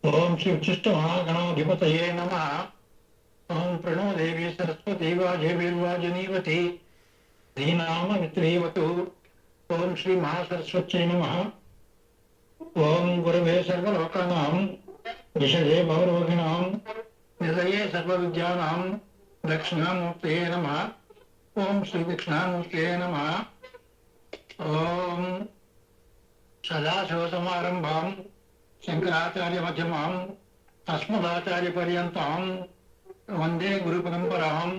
ఓం శ్రీ ఉచ్చిష్ట మహాగణాధిపతయే నమః. ఓం ప్రణో దేవి సరస్వతి వాజవీర్వాజనీవతి ధీనామ మిత్రీవతు. ఓం శ్రీ మహాసరస్వత్యై నమః. ఓం గురవే సర్వలోకానాం విషయే భవరోగిణాం నిలయే సర్వవిద్యానాం దక్షిణామూర్తయే నమః. ఓం శ్రీ దక్షిణామూర్తయే నమః. ఓం సదాశివసమారంభాం శంకరాచార్య మధ్యమాం అస్మదాచార్య పర్యంతం వందే గురు పరంపరాం.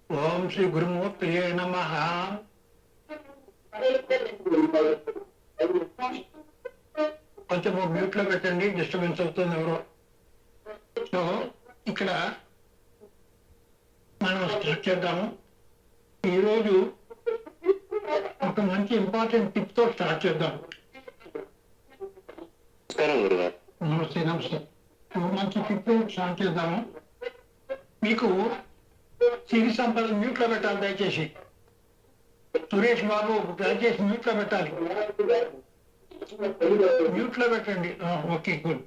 ఓం శ్రీ గురుమూర్తయే నమః. కొంచెం మ్యూట్ లో పెట్టండి, డిస్టర్బెన్స్ అవుతుంది ఎవరో. సో ఇక్కడ మనం స్టార్ట్ చేద్దాము. ఈరోజు ఒక మంచి ఇంపార్టెంట్ టిప్ తో స్టార్ట్ చేద్దాం. నమస్తే నమస్తే. మంచి టిప్ స్టార్ట్ చేద్దాము. మీకు సిరి సంపద మ్యూట్ లో పెట్టాలి దయచేసి. సురేష్ బాబు దయచేసి మ్యూట్ లో పెట్టాలి. మ్యూట్ లో పెట్టండి. Okay good.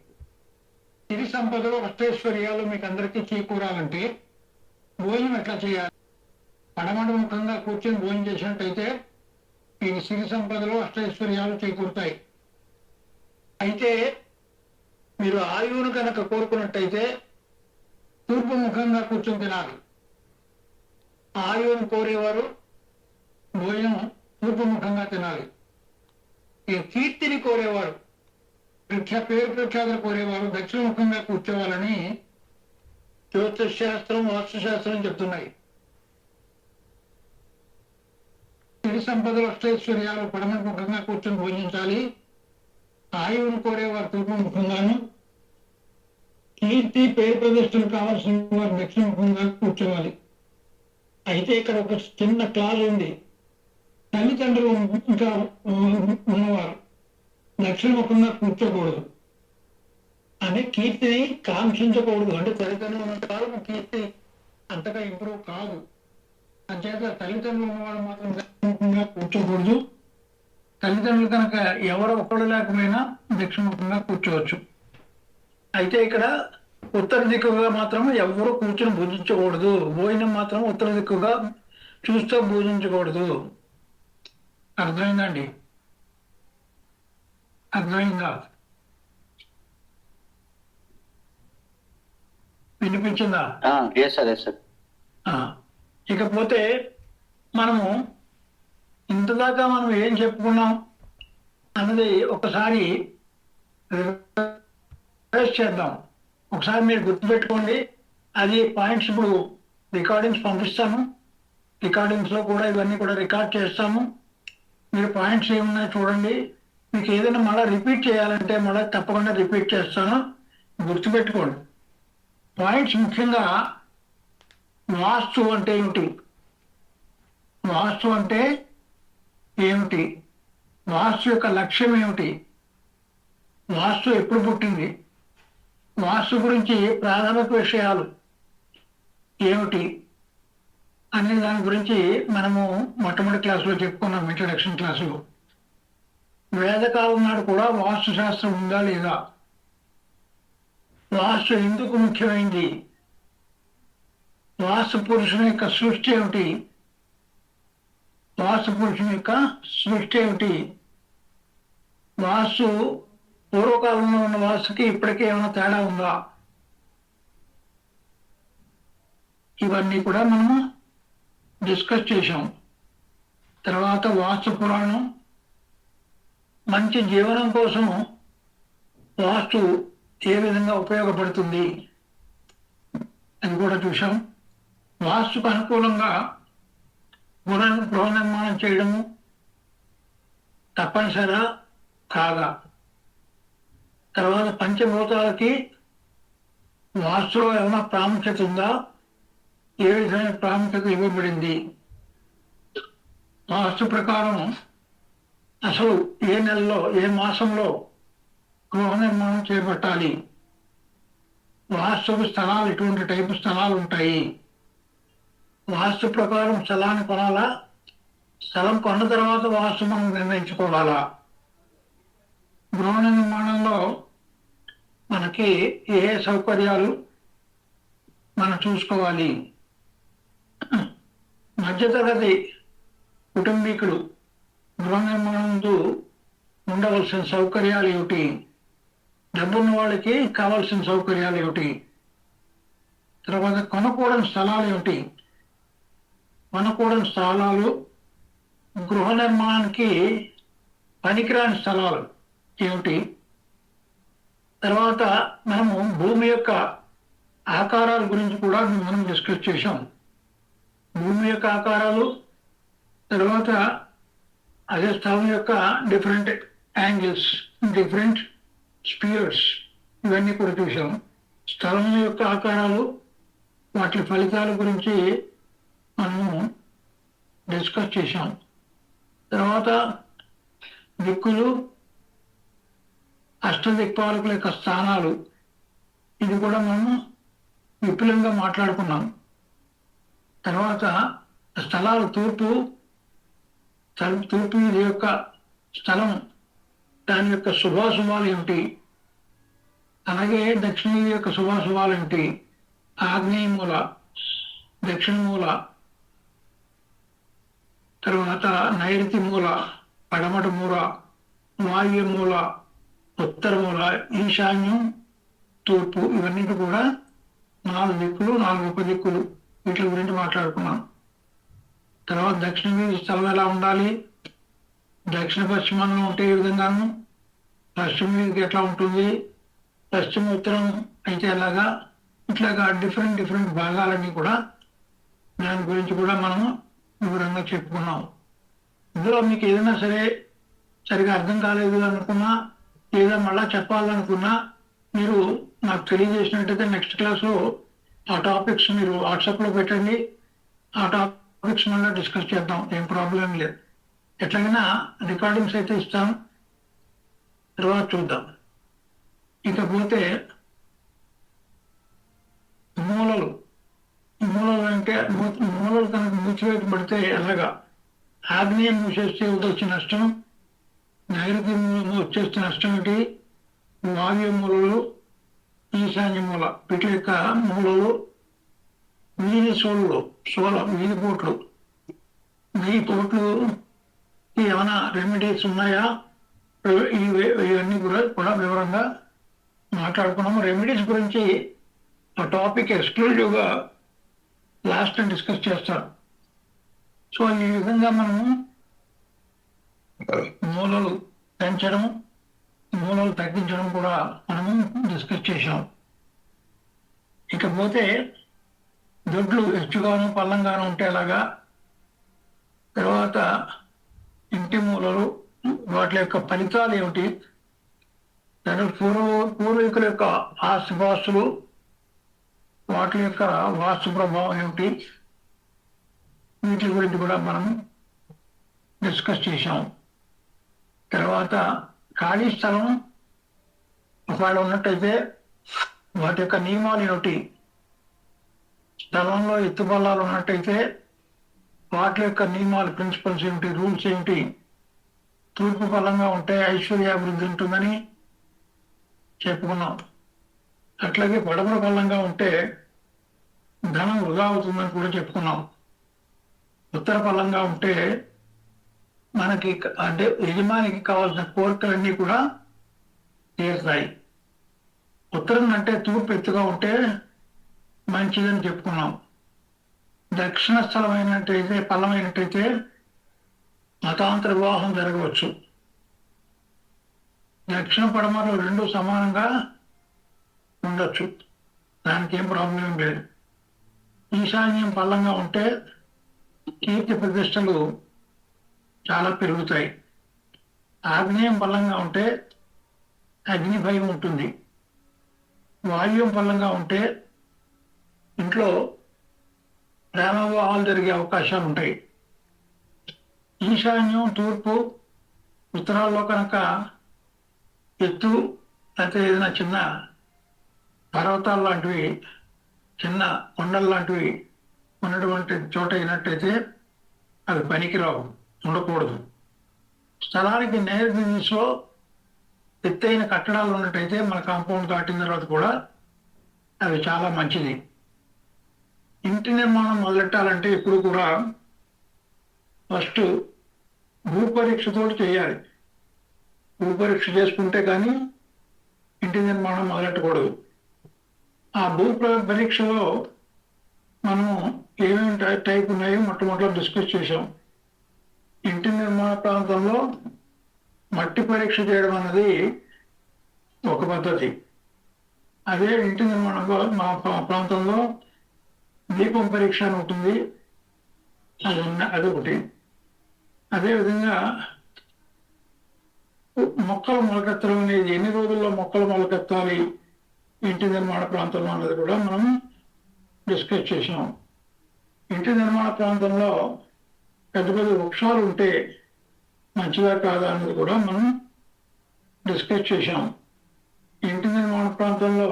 సిరి సంపదలో అష్టైశ్వర్యాలు మీకు అందరికీ చేకూరాలంటే భోజనం ఎట్లా చేయాలి? పడమడముఖంగా కూర్చొని భోజనం చేసినట్టయితే ఈ సిరి సంపదలో అష్టైశ్వర్యాలు చేకూరుతాయి. అయితే మీరు ఆయువును కనుక కోరుకున్నట్టయితే తూర్పు ముఖంగా కూర్చొని తినాలి. ఆయువును కోరేవారు భోజనం తూర్పు ముఖంగా తినాలి. ఈ కీర్తిని కోరేవారు, పేరు ప్రఖ్యాతులు కోరేవారు దక్షిణముఖంగా కూర్చోవాలని జ్యోతిష్ శాస్త్రం, వాస్తుశాస్త్రం చెప్తున్నాయి. సిరి సంపదలు అష్టైశ్వర్యాలు పడమర ముఖంగా కూర్చొని భోజించాలి. ఆయువును కోరేవారు తూర్పు ముఖంగాను, కీర్తి పేరు ప్రదర్శనలు కావాల్సిన వారు దక్షిణముఖంగా కూర్చోవాలి. అయితే ఇక్కడ ఒక చిన్న క్లాజ్ ఉంది. తల్లిదండ్రులు ఇంకా ఉన్నవారు దక్షిణముఖంగా కూర్చోకూడదు అని, కీర్తిని కాంక్షించకూడదు. అంటే తల్లిదండ్రులు ఉన్నంతకాలం కీర్తి అంతగా ఇంప్రూవ్ కాదు. అంచేత తల్లిదండ్రులు ఉన్నవాడు మాత్రం దక్షిణముఖంగా కూర్చోకూడదు. తల్లిదండ్రులు కనుక ఎవరు ఒకళ్ళు లేకపోయినా దక్షిణముఖంగా కూర్చోవచ్చు. అయితే ఇక్కడ ఉత్తర దిక్కుగా మాత్రం ఎవరు కూర్చొని భుజించకూడదు. భోజనం మాత్రం ఉత్తర దిక్కుగా చూస్తూ భోజించకూడదు. అర్థమైందండి? అర్థమైందా? వినిపించిందా? ఇకపోతే మనము ఇంతదాకా మనం ఏం చెప్పుకున్నాం అన్నది ఒకసారి రివైజ్ చేద్దాం. ఒకసారి మీరు గుర్తుపెట్టుకోండి. అది పాయింట్స్ ఇప్పుడు రికార్డింగ్స్ పంపిస్తాను. రికార్డింగ్స్లో కూడా ఇవన్నీ కూడా రికార్డ్ చేస్తాము. మీరు పాయింట్స్ ఏమున్నాయో చూడండి. మీకు ఏదైనా మళ్ళీ రిపీట్ చేయాలంటే మళ్ళీ తప్పకుండా రిపీట్ చేస్తాను. గుర్తుపెట్టుకోండి పాయింట్స్. ముఖ్యంగా వాస్తు అంటే ఏమిటి, వాస్తు అంటే ఏమిటి, వాస్తు యొక్క లక్ష్యం ఏమిటి, వాస్తు ఎప్పుడు పుట్టింది, వాస్తు గురించి ప్రాథమిక విషయాలు ఏమిటి అనే దాని గురించి మనము మొట్టమొదటి క్లాసులో చెప్పుకున్నాం, ఇంట్రడక్షన్ క్లాసులో. వేదకాలం నాడు కూడా వాస్తు శాస్త్రం ఉందా లేదా, వాస్తు ఎందుకు ముఖ్యమైంది, వాస్తు పురుషుని యొక్క సృష్టి ఏమిటి, వాస్తు పురుషుని యొక్క సృష్టి ఏమిటి, వాస్తు పూర్వకాలంలో ఉన్న వాస్తుకి ఇప్పటికే ఏమైనా తేడా ఉందా, ఇవన్నీ కూడా మనము డిస్కస్ చేశాం. తర్వాత వాస్తు పురాణం, మంచి జీవనం కోసం వాస్తు ఏ విధంగా ఉపయోగపడుతుంది అని కూడా చూసాం. వాస్తుకు అనుకూలంగా గృహ నిర్మాణం చేయడము తప్పనిసరా కాదా, తర్వాత పంచభూతాలకి వాస్తులో ఏమైనా ప్రాముఖ్యత ఉందా, ఏ విధమైన ప్రాముఖ్యత ఇవ్వబడింది, వాస్తు ప్రకారం అసలు ఏ నెలలో ఏ మాసంలో గృహ నిర్మాణం చేపట్టాలి, వాస్తు స్థలాలు ఇటువంటి టైపు స్థలాలు ఉంటాయి, వాస్తు ప్రకారం స్థలాన్ని కొనాలా, స్థలం కొన్న తర్వాత వాస్తు మనం నిర్ణయించుకోవాలా, గృహ నిర్మాణంలో మనకి ఏ సౌకర్యాలు మనం చూసుకోవాలి? మధ్యతరగతి కుటుంబీకులు గృహ నిర్మాణంలో ఉండవలసిన సౌకర్యాలు ఏమిటి? డబ్బున్న వాళ్ళకి కావాల్సిన సౌకర్యాలు ఏమిటి? తర్వాత కొనకూడని స్థలాలు ఏమిటి? కొనకూడని స్థలాలు, గృహ నిర్మాణానికి పనికిరాని స్థలాలు ఏమిటి? తర్వాత మనము భూమి యొక్క ఆకారాల గురించి కూడా మనం డిస్కస్ చేసాం. భూమి యొక్క ఆకారాలు, తర్వాత అదే స్థలం యొక్క డిఫరెంట్ యాంగిల్స్, డిఫరెంట్ స్పియర్స్, ఇవన్నీ కూడా చూసాం. స్థలం యొక్క ఆకారాలు, వాటి ఫలితాల గురించి మనము డిస్కస్ చేసాం. తర్వాత దిక్కులు, అష్టదిక్పాలకుల యొక్క స్థానాలు, ఇది కూడా మనము విపులంగా మాట్లాడుకున్నాం. తర్వాత స్థలాలు, తూర్పు ఇది యొక్క స్థలం, దాని యొక్క శుభాశుభాలు ఏమిటి? అలాగే దక్షిణ యొక్క శుభాశుభాలు ఏమిటి? ఆగ్నేయ మూల, దక్షిణ మూల, తర్వాత నైరుతి మూల, పడమట మూల, వాయు మూల, ఉత్తర మూల, ఈశాన్యం, తూర్పు, ఇవన్నీ కూడా 4 దిక్కులు, 4 ఉపదిక్కులు, వీటి గురించి మాట్లాడుకున్నాం. తర్వాత దక్షిణ వీధి స్థలం ఎలా ఉండాలి, దక్షిణ పశ్చిమంలో ఉంటే ఏ విధంగాను, పశ్చిమ వీధికి ఎట్లా ఉంటుంది, పశ్చిమ ఉత్తరం అయితే ఎలాగా, ఇట్లాగా డిఫరెంట్ భాగాలన్నీ కూడా దాని గురించి కూడా మనము వివరంగా చెప్పుకున్నాం. ఇందులో మీకు ఏదైనా సరిగా అర్థం కాలేదు అనుకున్నా, లేదా మళ్ళా చెప్పాలనుకున్నా మీరు నాకు తెలియజేసినట్టయితే నెక్స్ట్ క్లాస్లో ఆ టాపిక్స్ మీరు వాట్సాప్లో పెట్టండి. ఆ టాపిక్స్ మళ్ళీ డిస్కస్ చేద్దాం, ఏం ప్రాబ్లం లేదు. ఎట్లాగైనా రికార్డింగ్స్ అయితే ఇస్తాం, తర్వాత చూద్దాం. ఇకపోతే మూలలు అంటే మూలలు కనుక మూసివేయబడితే ఎలాగా, ఆగ్నేయం మూసేస్తే వచ్చే నష్టం, నైరుతి వచ్చేస్తే నష్టం ఏంటి, వాయు మూలలు, ఈశాన్య మూల, వీటి యొక్క మూలలు, వీధి వీధి పోట్లు ఏమైనా రెమెడీస్ ఉన్నాయా, ఇవన్నీ కూడా వివరంగా మాట్లాడుకున్నాము. రెమెడీస్ గురించి ఆ టాపిక్ ఎక్స్క్లూజివ్గా లాస్ట్ టైం డిస్కస్ చేస్తారు. సో ఈ విధంగా మనము మూలలు పెంచడం, మూలలు తగ్గించడం కూడా మనము డిస్కస్ చేశాం. ఇకపోతే దొడ్లు ఎచ్చుగాను పల్లంగాను ఉంటేలాగా, తర్వాత ఇంటి మూలలు, వాటి యొక్క ఫలితాలు ఏమిటి, పూర్వీకుల యొక్క ఆస్తిపాస్తులు, వాటి యొక్క వాస్తు ప్రభావం ఏమిటి, వీటి గురించి కూడా మనం డిస్కస్ చేశాం. తర్వాత ఖాళీ స్థలం ఒకవేళ ఉన్నట్టయితే వాటి యొక్క నియమాలు ఏమిటి, స్థలంలో ఎత్తుపల్లాలు ఉన్నట్టయితే వాటి యొక్క నియమాలు, ప్రిన్సిపల్స్ ఏమిటి, రూల్స్ ఏమిటి. తూర్పు పల్లంగా ఉంటే ఐశ్వర్యాభివృద్ధి ఉంటుందని చెప్పుకున్నాం. అట్లాగే పడమర పల్లంగా ఉంటే ధనం వృధా అవుతుందని కూడా చెప్పుకున్నాం. ఉత్తర పల్లంగా ఉంటే మనకి అంటే యజమానికి కావాల్సిన కోరికలన్నీ కూడా తీరుతాయి. ఉత్తరం అంటే తూర్పు ఎత్తుగా ఉంటే మంచిదని చెప్పుకున్నాం. దక్షిణ స్థలమైనట్టయితే, పల్లమైనట్టయితే మతాంతర వివాహం జరగవచ్చు. దక్షిణ పడమరలు రెండు సమానంగా ఉండొచ్చు, దానికి ఏం ప్రాబ్లం లేదు. ఈశాన్యం పల్లంగా ఉంటే కీర్తి ప్రతిష్టలు చాలా పెరుగుతాయి. ఆగ్నేయం పల్లంగా ఉంటే అగ్ని భయం ఉంటుంది. వాయువ్యం పల్లంగా ఉంటే ఇంట్లో ప్రేమ వివాహాలు జరిగే అవకాశాలు ఉంటాయి. ఈశాన్యం, తూర్పు, ఉత్తరాల్లో కనుక ఎత్తు అయితే ఏదైనా చిన్న పర్వతాలు లాంటివి, చిన్న కొండలు లాంటివి ఉన్నటువంటి చోట అయినట్టయితే అవి పనికిరావు, ఉండకూడదు. స్థలానికి నైరుతి దిశలో ఎత్తైన కట్టడాలు ఉన్నట్టయితే మన కాంపౌండ్ దాటిన తర్వాత కూడా అవి చాలా మంచిది. ఇంటి నిర్మాణం మొదలెట్టాలంటే ఇప్పుడు కూడా ఫస్ట్ భూపరీక్షతో చేయాలి. భూపరీక్ష చేసుకుంటే కానీ ఇంటి నిర్మాణం మొదలెట్టకూడదు. ఆ పరీక్షలో మనము ఏమేమి టైప్ ఉన్నాయో మొట్టమొదటి డిస్కస్ చేసాం. ఇంటి నిర్మాణ ప్రాంతంలో మట్టి పరీక్ష చేయడం అన్నది ఒక పద్ధతి. అదే ఇంటి నిర్మాణంలో మా ప్రాంతంలో దీపం పరీక్ష అని ఉంటుంది, అదొకటి. అదేవిధంగా మొక్కలు మొలకెత్తడం అనేది ఎన్ని రోజుల్లో మొక్కలు మొలకెత్తాలి ఇంటి నిర్మాణ ప్రాంతంలో అన్నది కూడా మనం డిస్కస్ చేసాం. ఇంటి నిర్మాణ ప్రాంతంలో పెద్ద పెద్ద వృక్షాలు ఉంటే మంచిదా కాదా అన్నది కూడా మనం డిస్కస్ చేసాం. ఇంటి నిర్మాణ ప్రాంతంలో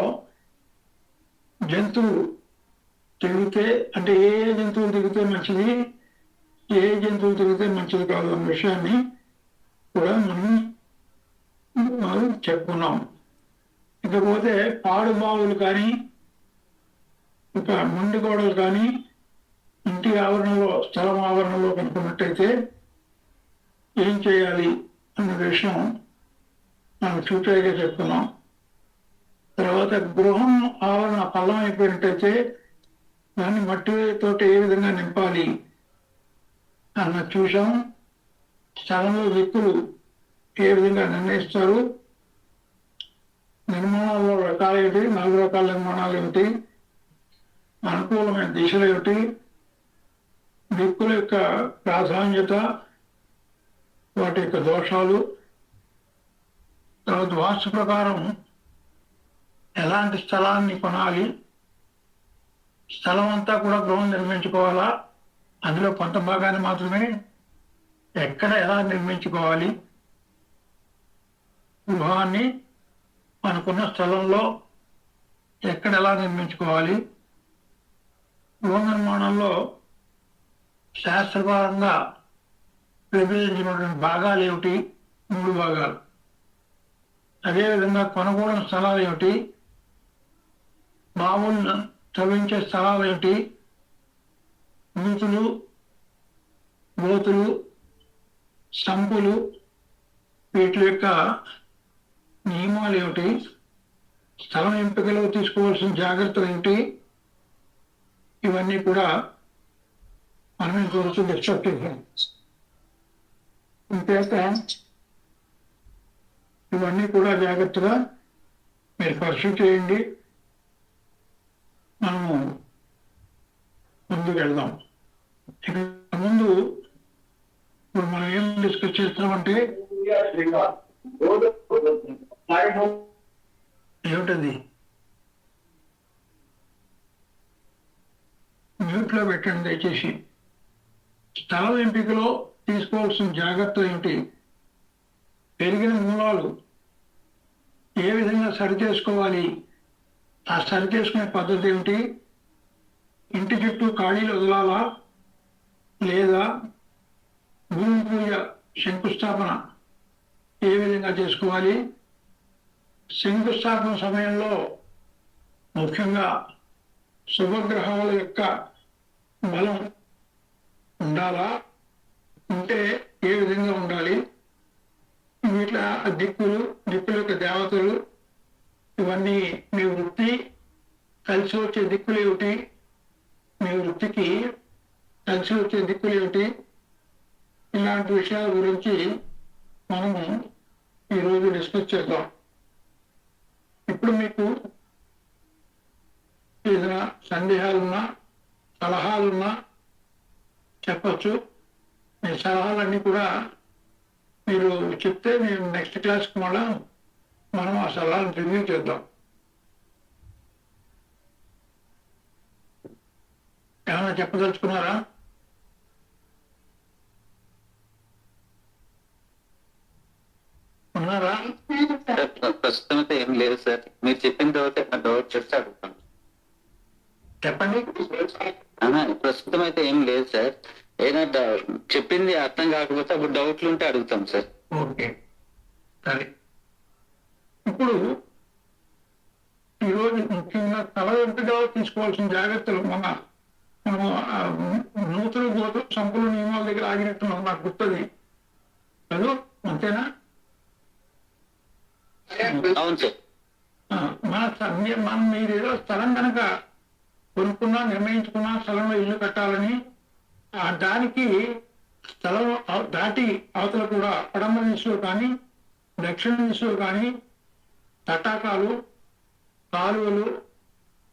జంతువులు తిరిగితే అంటే ఏ జంతువులు తిరిగితే మంచిది, ఏ జంతువులు తిరిగితే మంచిది కాదు అన్న విషయాన్ని కూడా మనం చెప్పుకున్నాం. ఇకపోతే పాడు బావులు కానీ ఇంకా ముండి గోడలు కానీ ఇంటి ఆవరణలో స్థలం ఆవరణలో కనుక్కున్నట్టయితే ఏం చేయాలి అన్న విషయం మనం చూచాయిగా చెప్పుకున్నాం. తర్వాత గృహం ఆవరణ పల్లం అయిపోయినట్టయితే దాన్ని మట్టితోటి ఏ విధంగా నింపాలి అన్న చూసాం. స్థలంలో దిక్కులు ఏ విధంగా నిర్ణయిస్తారు, నిర్మాణాల్లో రకాలు ఏమిటి, 4 రకాల నిర్మాణాలు ఏమిటి, అనుకూలమైన దిశలు ఏమిటి, దిక్కుల యొక్క ప్రాధాన్యత, వాటి యొక్క దోషాలు, తర్వాత వాస్తు ప్రకారం ఎలాంటి స్థలాన్ని కొనాలి, స్థలం అంతా కూడా గృహం నిర్మించుకోవాలా, అందులో కొంత భాగాన్ని మాత్రమే ఎక్కడ ఎలా నిర్మించుకోవాలి, గృహాన్ని మనకున్న స్థలంలో ఎక్కడ ఎలా నిర్మించుకోవాలి, గృహ నిర్మాణంలో శాస్త్రపరంగా విభజించినటువంటి భాగాలు ఏమిటి, 3 భాగాలు. అదేవిధంగా కొనుగోలు స్థలాలు ఏమిటి, మామూలు తవ్వించే స్థలాలు ఏమిటి, నూతులు, గోతులు, సంపులు, వీటి యొక్క నియమాలు ఏమిటి, స్థలం ఎంపికలో తీసుకోవాల్సిన జాగ్రత్తలు ఏమిటి, ఇవన్నీ కూడా మనం ఇంకొకటి డిస్కస్ చేసాం. ఇంకేత ఇవన్నీ కూడా జాగ్రత్తగా మీరు పరిశీలి చేయండి. మనము ముందుకు వెళ్దాం. ఇక ముందు ఇప్పుడు మనం ఏం డిస్కస్ చేస్తున్నామంటే ఏమిటది, మ్యూట్లో పెట్టండి దయచేసి. స్థలం ఎంపికలో తీసుకోవాల్సిన జాగ్రత్తలు ఏమిటి, పెరిగిన మూలాలు ఏ విధంగా సరి చేసుకోవాలి, ఆ సరి చేసుకునే పద్ధతి ఏమిటి, ఇంటి చుట్టూ ఖాళీలు వదలాలా లేదా భూమి పూజ శంకుస్థాపన ఏ విధంగా చేసుకోవాలి, శంకుస్థాపన సమయంలో ముఖ్యంగా శుభగ్రహాల యొక్క బలం ఉండాలా, ఉంటే ఏ విధంగా ఉండాలి, వీటిలో దిక్కుల యొక్క దేవతలు, ఇవన్నీ మీ వృత్తి కలిసి వచ్చే దిక్కులు ఏమిటి, మీ వృత్తికి కలిసి వచ్చే దిక్కులు ఏమిటి, ఇలాంటి విషయాల గురించి మనము ఈరోజు డిస్కస్ చేద్దాం. ఇప్పుడు మీకు ఏదైనా సందేహాలున్నా సలహాలున్నా చెప్పచ్చు. మీ సలహాలన్నీ కూడా మీరు చెప్తే మేము నెక్స్ట్ క్లాస్కి మళ్ళా మనం ఆ సలహాలను రివ్యూ చేద్దాం. ఏమైనా చెప్పదలుచుకున్నారా? ఉన్నారా? ప్రస్తుతం అయితే ఏం లేదు సార్. మీరు చెప్పిన తర్వాత డౌట్ చెప్తే అడుగుతాను. చెప్పండి. ప్రస్తుతం అయితే ఏం లేదు సార్. ఏదైనా చెప్పింది అర్థం కాకపోతే అప్పుడు డౌట్లు ఉంటే అడుగుతాం సార్. ఓకే, సరే. ఇప్పుడు ఈరోజు ముఖ్యంగా తల వెంటగా తీసుకోవాల్సిన జాగ్రత్తలు మనము నూతులు గోతులు సంపుల నియమాల దగ్గర ఆగినట్టున్నాం, నాకు గుర్తుంది కదా, అంతేనా? అవును సార్. మనం మీరు ఏదో స్థలం కనుక కొనుక్కున్నా నిర్ణయించుకున్నా స్థలంలో ఇల్లు కట్టాలని, దానికి స్థలం దాటి అవతల కూడా పడమర దిశలో కానీ దక్షిణ దిశలో కానీ తటాకాలు, కాలువలు,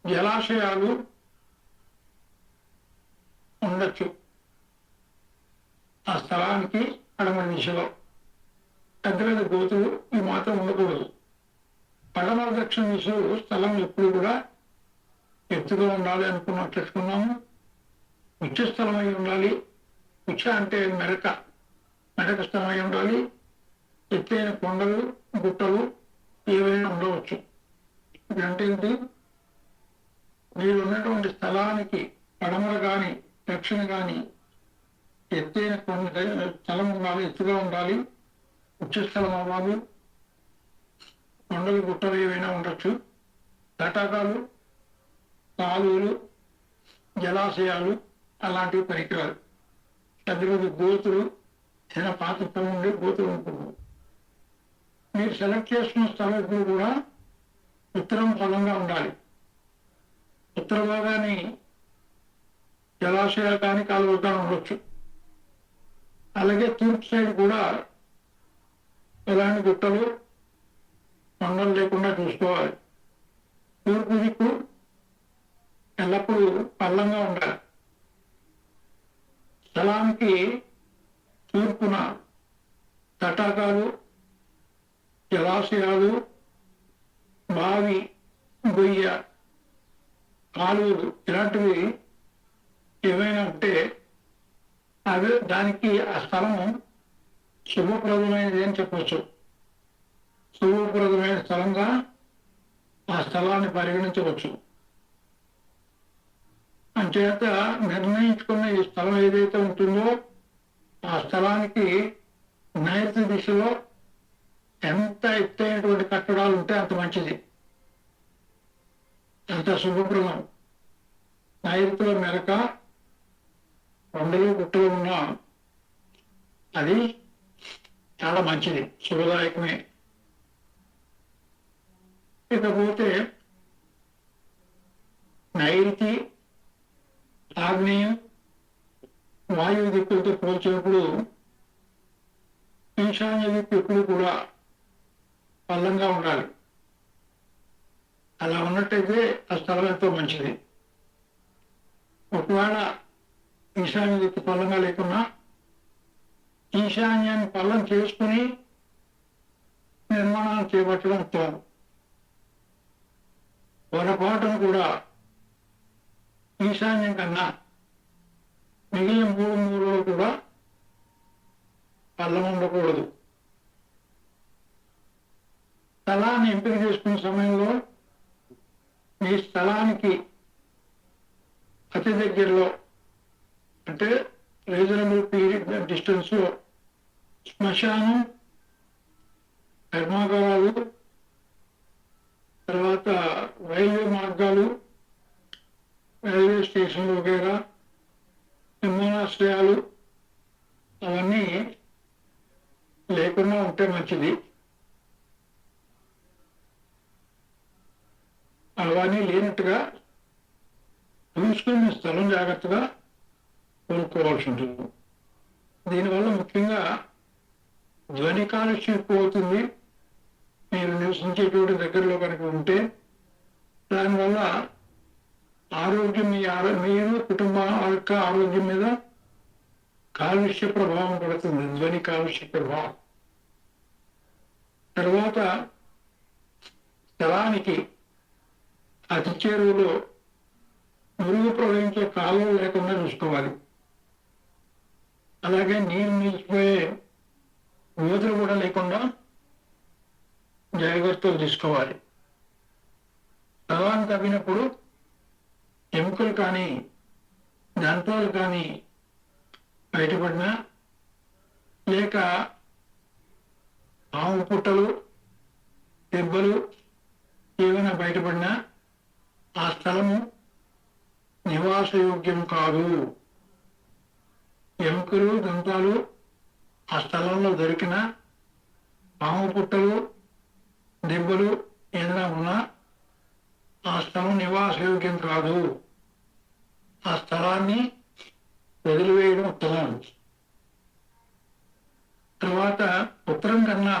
జలాశయాలు ఉండొచ్చు. ఆ స్థలానికి పడమర దిశలో పెద్ద పెద్ద గోతులు ఈ మాత్రం ఉండకూడదు. పడమర దక్షిణ దిశలో స్థలం ఎప్పుడు కూడా ఎత్తుగా ఉండాలి అనుకున్నాము. ఉచ్చ స్థలం అయి ఉండాలి. ఉచ్చ అంటే మెరక స్థలం అయి ఉండాలి. ఎత్తైన కొండలు, గుట్టలు ఏవైనా ఉండవచ్చు. ఇదంటే ఏంటి? మీరు ఉన్నటువంటి స్థలానికి పడమర కానీ దక్షిణ కానీ ఎత్తైన స్థలం ఉండాలి, ఎత్తుగా ఉండాలి, ఉచ్చ స్థలం అవ్వాలి. కొండలు, గుట్టలు ఏవైనా ఉండొచ్చు. తటాకాలు, కాలువలు, జలాశయాలు అలాంటివి పనికిరాదు. పెద్ద పెద్ద గోతులు, చిన్న పాత్రతో ఉండే గోతులు ఉంటుంది. మీరు సెలెక్ట్ చేసుకున్న స్థలం కూడా ఉత్తరం బలంగా ఉండాలి. ఉత్తర భాగాన్ని జలాశయాలు కానీ కాలువలు కానీ ఉండొచ్చు. అలాగే తూర్పు సైడ్ కూడా ఎలాంటి గుట్టలు, కొండలు లేకుండా చూసుకోవాలి. తూర్పు దిక్కు ఎల్లప్పుడూ పల్లంగా ఉండాలి. స్థలానికి తూర్పున తటాకాలు, జలాశయాలు, బావి, గొయ్య, కాలువలు ఇలాంటివి ఏమైనా ఉంటే అవి దానికి ఆ స్థలం శుభప్రదమైనది అని చెప్పవచ్చు. శుభప్రదమైన స్థలంగా ఆ స్థలాన్ని పరిగణించవచ్చు. అంచేత నిర్ణయించుకున్న ఈ స్థలం ఏదైతే ఉంటుందో ఆ స్థలానికి నైరుతి దిశలో ఎంత ఎత్తైనటువంటి కట్టడాలు ఉంటే అంత మంచిది, అంత శుభప్రదం. నైరుతిలో మెరక, కొండలు, గుట్టలు ఉన్న అది చాలా మంచిది, శుభదాయకమే. ఇకపోతే నైరుతి, ఆగ్నేయం, వాయువు దిక్కులతో పోల్చినప్పుడు ఈశాన్య దిక్కు ఎప్పుడు కూడా పల్లంగా ఉండాలి. అలా ఉన్నట్టయితే ఆ స్థలం ఎంతో మంచిది. ఒకవేళ ఈశాన్య దిక్కు పల్లంగా లేకున్నా ఈశాన్యాన్ని పల్లం చేసుకుని నిర్మాణాలు చేపట్టడం ఉత్తమం. పొరపాటును కూడా ఈశాన్యం కన్నా మిగిలిన 3 మూలలో కూడా పల్లం ఉండకూడదు. స్థలాన్ని ఎంపిక చేసుకునే సమయంలో మీ స్థలానికి అతి దగ్గరలో అంటే రీజనబుల్ డిస్టెన్స్ లో శ్మశానం, కర్మాగారాలు, తర్వాత రైల్వే మార్గాలు, రైల్వే స్టేషన్లు వగైరా, విమానాశ్రయాలు అవన్నీ లేకుండా ఉంటే మంచిది. అవన్నీ లేనట్టుగా చూసుకుని స్థలం జాగ్రత్తగా కొనుక్కోవాల్సి ఉంటుంది. దీనివల్ల ముఖ్యంగా ధ్వని కాలుష్యం ఎక్కువ అవుతుంది. మీరు నివసించేటువంటి దగ్గరలో కనుక ఉంటే దానివల్ల ఆరోగ్యం, మీరు కుటుంబం యొక్క ఆరోగ్యం మీద కాలుష్య ప్రభావం పడుతుంది, ధ్వని కాలుష్య ప్రభావం. తర్వాత స్థలానికి అతి చేరువలో మురుగు ప్రవహించే కాలువలు లేకుండా చూసుకోవాలి. అలాగే నీరు నిలిచిపోయే గోతులు కూడా లేకుండా జాగ్రత్తలు తీసుకోవాలి. స్థలాన్ని తవ్వినప్పుడు ఎముకలు కానీ దంతాలు కానీ బయటపడినా, లేక ఆవు పుట్టలు, దెబ్బలు ఏమైనా బయటపడినా ఆ స్థలము నివాసయోగ్యం కాదు. ఎముకలు దంతాలు ఆ స్థలంలో దొరికిన పాము పుట్టలు దెబ్బలు ఏదైనా ఉన్నా ఆ స్థలం నివాసయోగ్యం కాదు. ఆ స్థలాన్ని వదిలివేయడం ఉత్తమం. తర్వాత ఉత్తరం కన్నా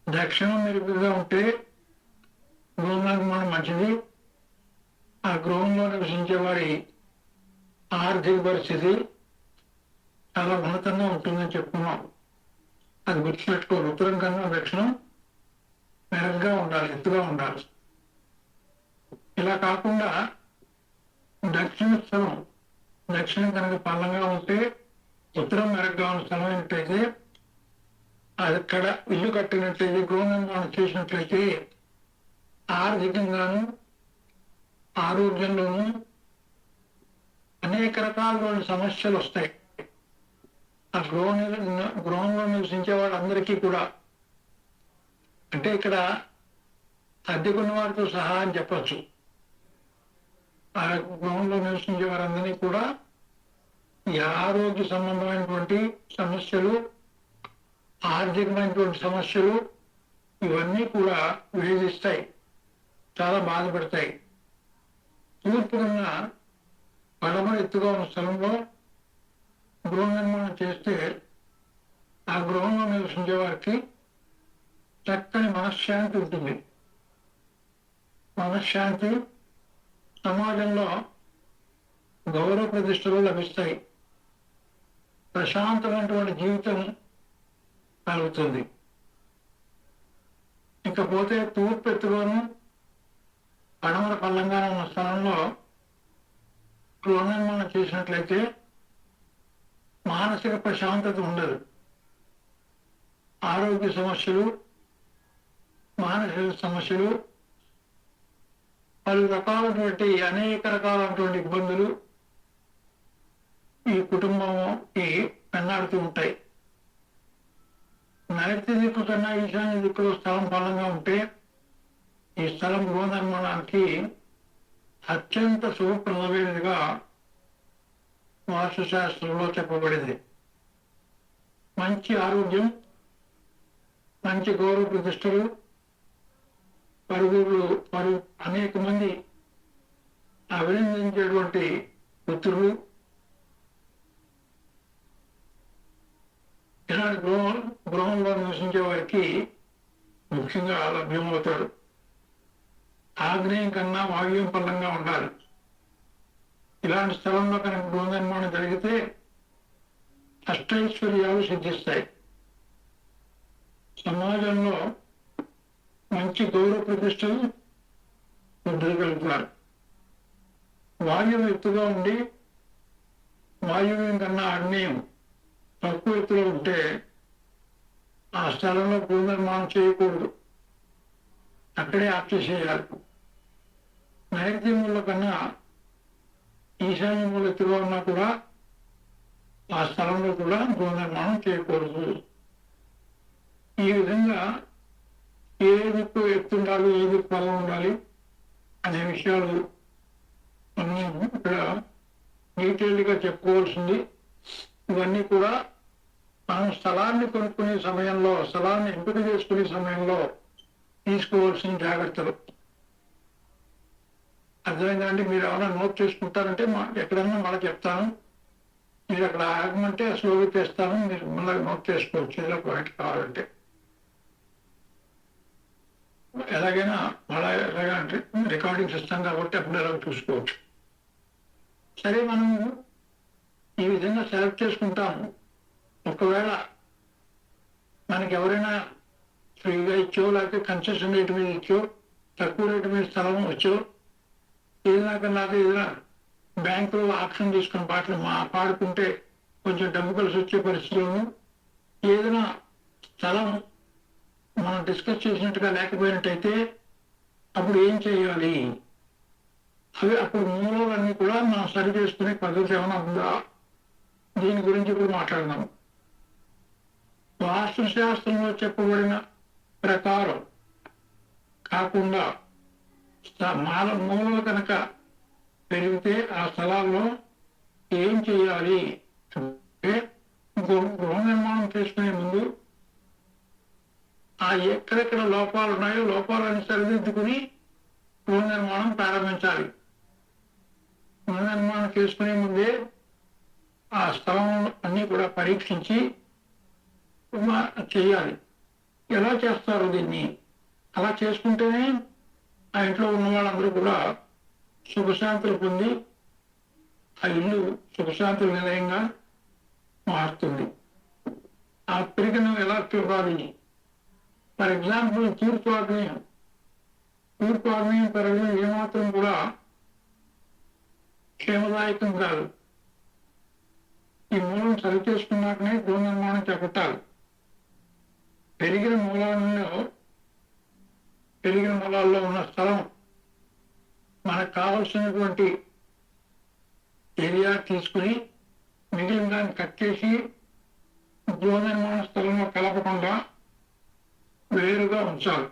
దక్షిణం మెరుగుగా ఉంటే గృహ నిర్మాణం మంచిది. ఆ గృహంలో నివసించే వారి ఆర్థిక పరిస్థితి చాలా ఉన్నతంగా ఉంటుందని చెప్పుకున్నాం. అది గుర్తుపెట్టుకోరు. ఉత్తరం కన్నా దక్షిణం మెరుగ్గా ఉండాలి, ఎత్తుగా ఉండాలి. ఇలా కాకుండా దక్షిణ స్థలం దక్షిణం కనుక పల్లంగా ఉంటే ఉత్తరం మెరుగ్గా ఉన్న స్థలం ఏంటైతే అక్కడ ఇల్లు కట్టినట్లయితే గృహ నిర్మాణం చేసినట్లయితే ఆర్థికంగాను ఆరోగ్యంలోనూ అనేక రకాలైన సమస్యలు వస్తాయి. ఆ గృహంలో నివసించే వాళ్ళందరికీ కూడా, అంటే ఇక్కడ అద్దెకున్న వారితో సహా అని చెప్పచ్చు. ఆ గృహంలో నివసించే వారందరినీ కూడా ఈ ఆరోగ్య సంబంధమైనటువంటి సమస్యలు, ఆర్థికమైనటువంటి సమస్యలు ఇవన్నీ కూడా వేధిస్తాయి, చాలా బాధపడతాయి. తూర్పు కన్నా పడమర ఎత్తుగా ఉన్న స్థలంలో గృహ నిర్మాణం చేస్తే ఆ గృహంలో నివసించే వారికి చక్కని మనశ్శాంతి ఉంటుంది. మనశ్శాంతి, సమాజంలో గౌరవ ప్రతిష్టలు లభిస్తాయి. ప్రశాంతమైనటువంటి జీవితం కలుగుతుంది. ఇకపోతే తూర్పు ఎత్తులోను పడమర పల్లంగా ఉన్న స్థలంలో గృహ నిర్మాణం చేసినట్లయితే మానసిక ప్రశాంతత ఉండదు. ఆరోగ్య సమస్యలు, మానసిక సమస్యలు, పలు రకాలైనటువంటి అనేక రకాలైనటువంటి ఇబ్బందులు ఈ కుటుంబంకి పెన్నాడుతూ ఉంటాయి. నైరుతి దిక్కు కన్నా ఈశాన్య దిక్కులో స్థలం బలంగా ఉంటే ఈ స్థలం గృహ నిర్మాణానికి అత్యంత శుభప్రదమైనదిగా వాస్తుశాస్త్రంలో చెప్పబడింది. మంచి ఆరోగ్యం, మంచి గౌరవ ప్రతిష్టలు, అనేక మంది అభినందించేటువంటి పుత్రులు ఇలాంటి గృహంలో నివసించే వారికి ముఖ్యంగా లభ్యమవుతాడు. ఆగ్నేయం కన్నా వాయువ్యం పల్లంగా ఉండాలి. ఇలాంటి స్థలంలో కనుక గృహ నిర్మాణం జరిగితే అష్టైశ్వర్యాలు సిద్ధిస్తాయి. సమాజంలో మంచి గౌరవ ప్రతిష్టలు పొందగలుగుతారు. వాయువు ఎత్తుగా ఉండి వాయువ్యం కన్నా ఆగ్నేయం తక్కువ ఎత్తులో ఉంటే ఆ స్థలంలో గృహ నిర్మాణం చేయకూడదు, అక్కడే ఆప్చేసేయాలి. నైరుతి మూల కన్నా ఈశాన్య మూల ఎత్తుగా ఉన్నా కూడా ఆ స్థలంలో కూడా గృహ నిర్మాణం చేయకూడదు. ఈ విధంగా ఏ దిక్కు ఎత్తుండాలి, ఏ దిక్కు పొలం ఉండాలి అనే విషయాలు మనం ఇక్కడ డీటెయిల్డ్గా చెప్పుకోవాల్సింది. ఇవన్నీ కూడా మనం స్థలాన్ని కొనుక్కునే సమయంలో, స్థలాన్ని ఎంపిక చేసుకునే సమయంలో తీసుకోవాల్సిన జాగ్రత్తలు. అర్థమైందండి? మీరు ఏమైనా నోట్ చేసుకుంటారంటే ఎక్కడన్నా మళ్ళీ చెప్తాను. మీరు అక్కడ ఆగమంటే స్లోగా చేస్తాను, మీరు మళ్ళీ నోట్ చేసుకోవచ్చు ఏదో పాయింట్ కావాలంటే. ఎలాగైనా మళ్ళీ ఎలాగంటే రికార్డింగ్ సిస్టమ్ కాబట్టి అప్పుడు ఎలాగ చూసుకోవచ్చు. సరే, మనం ఈ విధంగా సెలెక్ట్ చేసుకుంటాము. ఒకవేళ మనకి ఎవరైనా ఫ్రీగా ఇచ్చో లేకపోతే కన్సెషన్ రేటు మీద ఇచ్చో, తక్కువ రేటు మీద స్థలం వచ్చో, ఏదైనా బ్యాంకులో ఆప్షన్ తీసుకుని పాడుకుంటే కొంచెం డబ్బు కలిసి వచ్చే పరిస్థితులను, ఏదైనా స్థలం మనం డిస్కస్ చేసినట్టుగా లేకపోయినట్టయితే అప్పుడు ఏం చేయాలి, అప్పుడు మూలాలన్నీ కూడా మనం సరి చేసుకునే పద్ధతి ఏమైనా ఉందా, దీని గురించి ఇప్పుడు మాట్లాడదాం. వాస్తుశాస్త్రంలో చెప్పబడిన ప్రకారం కాకుండా మూలలు కనుక పెరిగితే ఆ స్థలాల్లో ఏం చేయాలి అంటే గృహ నిర్మాణం చేసుకునే ముందు ఆ ఎక్కడెక్కడ లోపాలు ఉన్నాయో లోపాలను సరిదిద్దుకుని గృహ నిర్మాణం ప్రారంభించాలి. గృహ నిర్మాణం చేసుకునే ముందే ఆ స్థలం అన్ని కూడా పరీక్షించి చేయాలి. ఎలా చేస్తారు దీన్ని? అలా చేసుకుంటేనే ఆ ఇంట్లో ఉన్న వాళ్ళందరూ కూడా సుఖశాంతులు పొంది ఆ ఇల్లు సుఖశాంతుల నిలయంగా మారుతుంది. ఆ పెరిగిన ఎలా చూడాలి? ఫర్ ఎగ్జాంపుల్ తూర్పు ఆగ్నేయం పెరగడం ఏమాత్రం కూడా క్షేమదాయకం కాదు. ఈ మూలం సరి చేసుకున్నాకనే గృహ నిర్మాణం చేపట్టాలి. పెరిగిన మూలాల్లో ఉన్న స్థలం మనకు కావలసినటువంటి ఏరియా తీసుకుని మిగిలిన దాన్ని కట్ చేసి గృహ నిర్మాణ స్థలంలో కలపకుండా వేరుగా ఉంచాలి.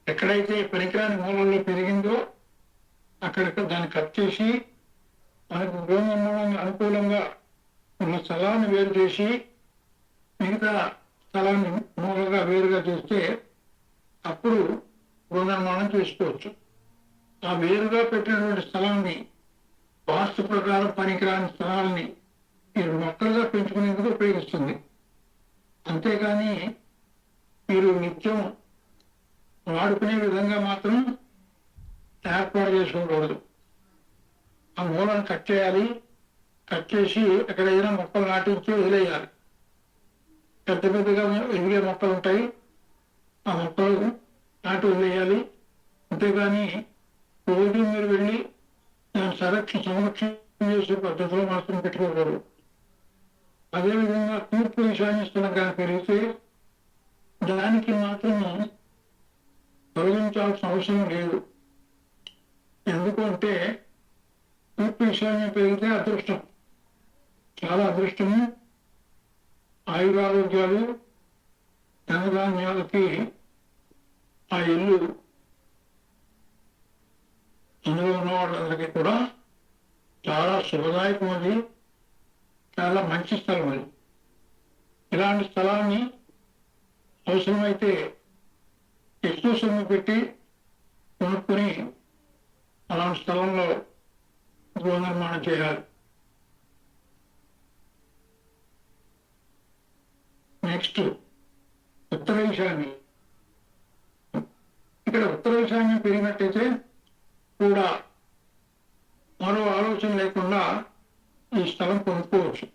ఎక్కడైతే పనికిరాని మూలల్లో పెరిగిందో అక్కడికి దాన్ని కట్ చేసి మనకు గృహ నిర్మాణానికి అనుకూలంగా ఉన్న స్థలాన్ని వేరు చేసి మిగతా స్థలాన్ని మూలగా వేరుగా చేస్తే అప్పుడు గృహ నిర్మాణం చేసుకోవచ్చు. ఆ వేరుగా పెట్టినటువంటి స్థలాన్ని వాస్తు ప్రకారం పనికిరాని స్థలాన్ని మీరు మొక్కలుగా పెంచుకునేందుకు ఉపయోగిస్తుంది. అంతేకాని మీరు నిత్యం వాడుకునే విధంగా మాత్రం ఏర్పాటు చేసుకోకూడదు. ఆ మూలను కట్ చేయాలి. కట్ చేసి ఎక్కడైనా మొక్కలు నాటించి వదిలేయాలి. పెద్ద పెద్దగా ఎదిగే మొక్కలు ఉంటాయి, ఆ మొక్కలు నాటి వదిలేయాలి. అంతేగాని రోజు మీరు వెళ్ళి దాన్ని సంరక్షణ చేసే పద్ధతిలో మాత్రం పెట్టుకోకూడదు. అదేవిధంగా తూర్పు ఈశాన్యస్థలం కానీ పెరిగితే దానికి మాత్రం తొలగించాల్సిన అవసరం లేదు. ఎందుకంటే తూర్పు ఈశాన్యం పెరిగితే అదృష్టం, చాలా అదృష్టము, ఆయురారోగ్యాలు, ధనధాన్యాలకి ఆ ఇల్లు అందులో ఉన్న వాళ్ళందరికీ కూడా చాలా శుభదాయకం. అది చాలా మంచి స్థలం. అది ఇలాంటి స్థలాన్ని అవసరమైతే ఎక్కువ సొమ్ము పెట్టి కొనుక్కొని అలాంటి స్థలంలో గృహ నిర్మాణం చేయాలి. నెక్స్ట్ ఉత్తర ఈశాన్యం. ఇక్కడ ఉత్తర ఈశాన్యం పెరిగినట్టయితే కూడా మరో ఆలోచన లేకుండా ఈ స్థలం కొనుక్కోవచ్చు.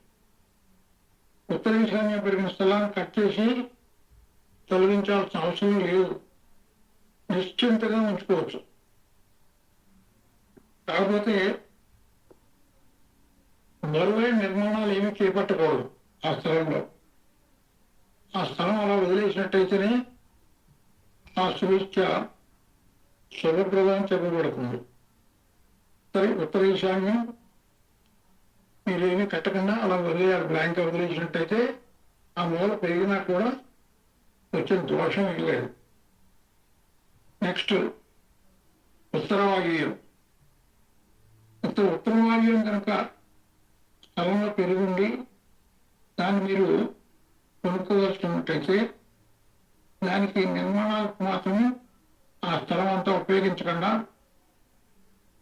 ఉత్తర ఈశాన్యం పెరిగిన స్థలాన్ని కట్ చేసి తొలగించాల్సిన అవసరం లేదు, నిశ్చింతగా ఉంచుకోవచ్చు. కాకపోతే బరువైన నిర్మాణాలు ఏమీ చేపట్టకూడదు. ఆ స్థలంలో ఆ స్థలం అలా వదిలేసినట్టయితేనే ఆ సురీత్యా శుభప్రదం చెప్పబడుతుంది. ఉత్తర ఈశాన్యం మీరేమీ కట్టకుండా అలా వదిలేయాలి. బ్లాంక్ వదిలేసినట్టయితే ఆ మూల పెరిగినా కూడా వచ్చిన దోషం లేదు. నెక్స్ట్ ఉత్తర వాయువ్యం. ఉత్తర వాయువ్యం కనుక స్థలంలో పెరిగిండి దాన్ని మీరు కొనుక్కోదలుచుకున్నట్టయితే దానికి నిర్మాణాలకు మాత్రమే ఆ స్థలం అంతా ఉపయోగించకుండా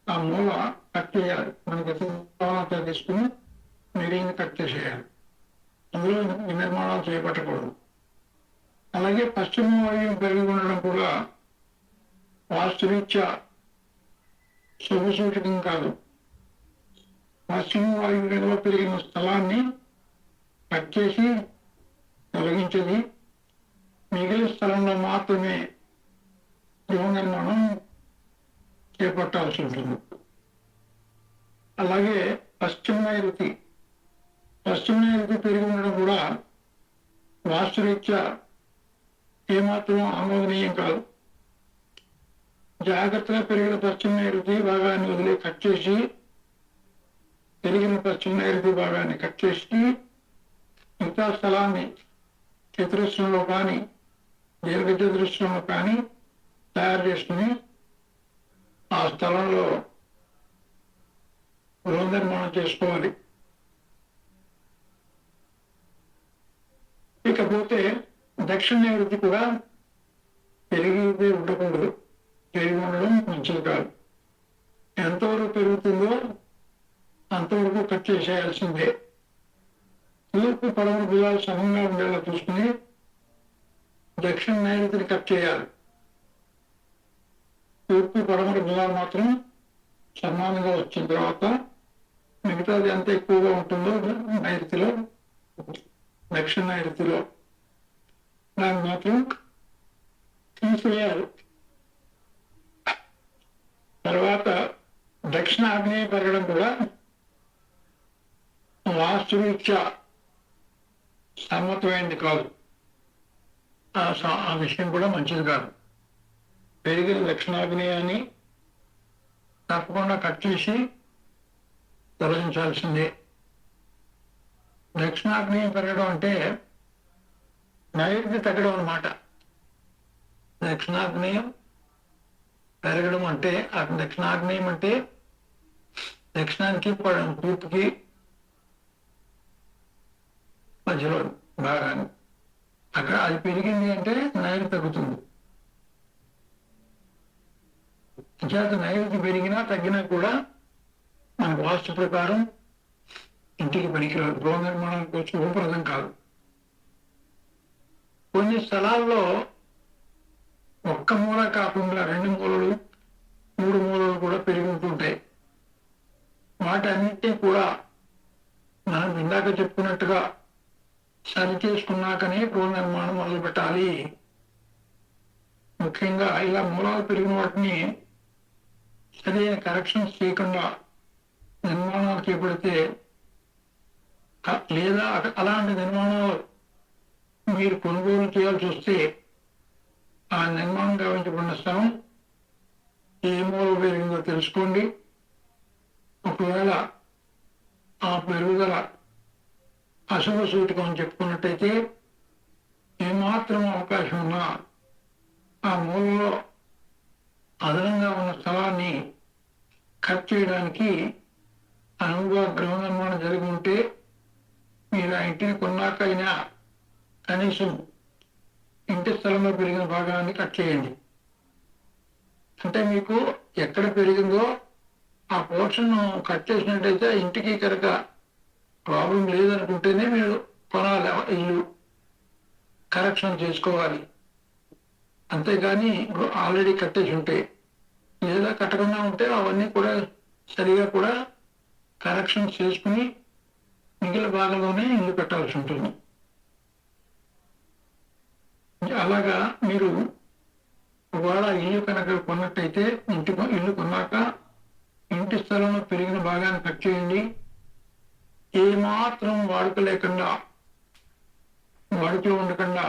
ఆ మూల కట్ చేయాలి. మనకి అంతా తీసుకుని మిగిలిన కట్ చేసేయాలి. అందులో నిర్మాణాలు చేపట్టకూడదు. అలాగే పశ్చిమ వాయువ్యం పెరిగి ఉండడం కూడా వాస్తురీత్యా శుభసూచకం కాదు. పశ్చిమ వాయువ్యంలో పెరిగిన స్థలాన్ని కట్ చేసి తొలగించేది, మిగిలిన స్థలంలో మాత్రమే గృహ నిర్మాణం చేపట్టాల్సి ఉంటుంది. అలాగే పశ్చిమ నైరుతి పెరిగి ఉండడం కూడా వాస్తురీత్యా ఏమాత్రం ఆమోదనీయం కాదు. జాగ్రత్తగా పెరిగిన పశ్చిమ నైరుతి భాగాన్ని వదిలే కట్ చేసి పెరిగిన పశ్చిమ నైరుతి భాగాన్ని కట్ చేసి మిగతా స్థలాన్ని చతురస్రంలో కానీ దీర్ఘచతురస్రంలో కానీ తయారు చేసుకుని ఆ స్థలంలో గృహ నిర్మాణం చేసుకోవాలి. ఇకపోతే దక్షిణ నైరుతి కూడా పెరిగి ఉండకూడదు, పెరిగి ఉండడం మంచిది కాదు. ఎంతవరకు పెరుగుతుందో అంతవరకు కట్ చేసేయాల్సిందే. తూర్పు పడమర భుజాలు సమంగా ఉండేలా చూసుకుని దక్షిణ నైరుతిని కట్ చేయాలి. తూర్పు పడమర భుజాలు మాత్రం సమానంగా వచ్చిన తర్వాత మిగతాది ఎంత ఎక్కువగా ఉంటుందో నైరుతిలో, దక్షిణ నైరుతిలో దాన్ని మాత్రం తీసివేయాలి. తర్వాత దక్షిణ ఆగ్నేయ పెరగడం కూడా వాస్తురీత్యా సమ్మతమైంది కాదు. ఆ విషయం కూడా మంచిది కాదు. పెరిగిన దక్షిణాగ్నేయాన్ని తప్పకుండా కట్ చేసి తొలగించాల్సిందే. దక్షిణాగ్నేయం పెరగడం అంటే నైరుతి తగ్గడం అన్నమాట. దక్షిణాగ్నేయం పెరగడం అంటే దక్షిణాగ్నేయం అంటే దక్షిణానికి తూర్పుకి మధ్యలో భాగాన్ని, అక్కడ అది పెరిగింది అంటే నైరుతి తగ్గుతుంది. చేత నైరుతి పెరిగినా తగ్గినా కూడా మన వాస్తు ప్రకారం ఇంటికి పనికిరాదు, గృహ నిర్మాణానికి శుభప్రదం కాదు. కొన్ని స్థలాల్లో ఒక్క మూల కాకుండా 2 మూలలు 3 మూలలు కూడా పెరిగి ఉంటుంటాయి. వాటన్నిటినీ కూడా మనం ఇందాక చెప్పుకున్నట్టుగా సరి చేసుకున్నాకనే గృహ నిర్మాణం మొదలు పెట్టాలి. ముఖ్యంగా ఇలా మూలాలు పెరిగిన వాటిని సరైన కరెక్షన్స్ చేయకుండా నిర్మాణాలు చేపడితే, లేదా అలాంటి నిర్మాణాలు మీరు కొనుగోలు చేయాల్సి వస్తే ఆ నిర్మాణం గావించబడిన స్థలం ఏ మూల పెరిగిందో తెలుసుకోండి. ఒకవేళ ఆ పెరుగుదల అశుభ సూచకం అని చెప్పుకున్నట్టయితే ఏమాత్రం అవకాశం ఉన్నా ఆ మూలలో అదనంగా ఉన్న స్థలాన్ని కట్ చేయడానికి అనువుగా గృహ నిర్మాణం జరిగి ఉంటే మీరు ఆ ఇంటిని కొన్నాకైనా కనీసం ఇంటి స్థలంలో పెరిగిన భాగాన్ని కట్ చేయండి. అంటే మీకు ఎక్కడ పెరిగిందో ఆ పోర్షన్ కట్ చేసినట్టయితే ఇంటికి కనుక ప్రాబ్లం లేదనుకుంటేనే మీరు కొనాలి, ఇల్లు కరెక్షన్ చేసుకోవాలి. అంతేగాని ఆల్రెడీ కట్టేసి ఉంటే లేదా కట్టకుండా ఉంటే అవన్నీ కూడా సరిగా కూడా కరెక్షన్ చేసుకుని మిగిలిన భాగంలోనే ఇల్లు కట్టాల్సి ఉంటుంది. అలాగా మీరు ఒకవేళ ఇల్లు కనుక కొన్నట్టయితే ఇల్లు కొన్నాక ఇంటి స్థలంలో పెరిగిన భాగాన్ని కట్ చేయండి. ఏమాత్రం వాడుక లేకుండా, వాడుకలో ఉండకుండా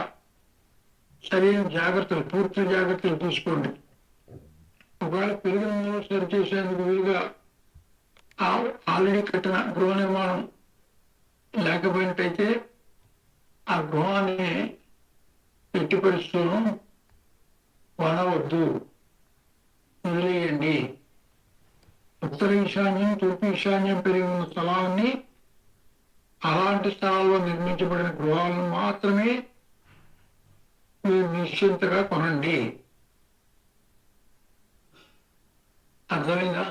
సరైన జాగ్రత్తలు, పూర్తి జాగ్రత్తలు తీసుకోండి. ఒకవేళ పెరిగిన మూల సరి చేసేందుకు వీలుగా ఆల్రెడీ కట్టిన గృహ నిర్మాణం లేకపోయినట్టయితే ఆ గృహాన్ని ఎట్టి పరిస్థితులను కొనవద్దు, వదిలేయండి. ఉత్తర ఈశాన్యం, తూర్పు ఈశాన్యం పెరిగి ఉన్న స్థలాన్ని, అలాంటి స్థలాల్లో నిర్మించబడిన గృహాలను మాత్రమే మీరు నిశ్చింతగా కొనండి. అర్థమైందా?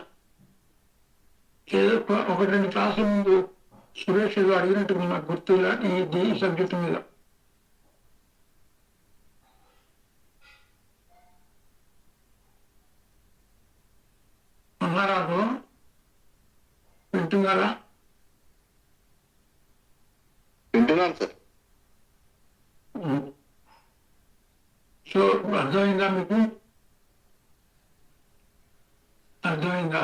ఏదో 1-2 క్లాసుల ముందు సురేష్ ఏదో అడిగినట్టు నాకు గుర్తు ఈ సబ్జెక్టు మీద. అన్నారా? వింటున్నారా? వింటున్నాను సార్. సో అర్థమైందా మీకు? అర్థమైందా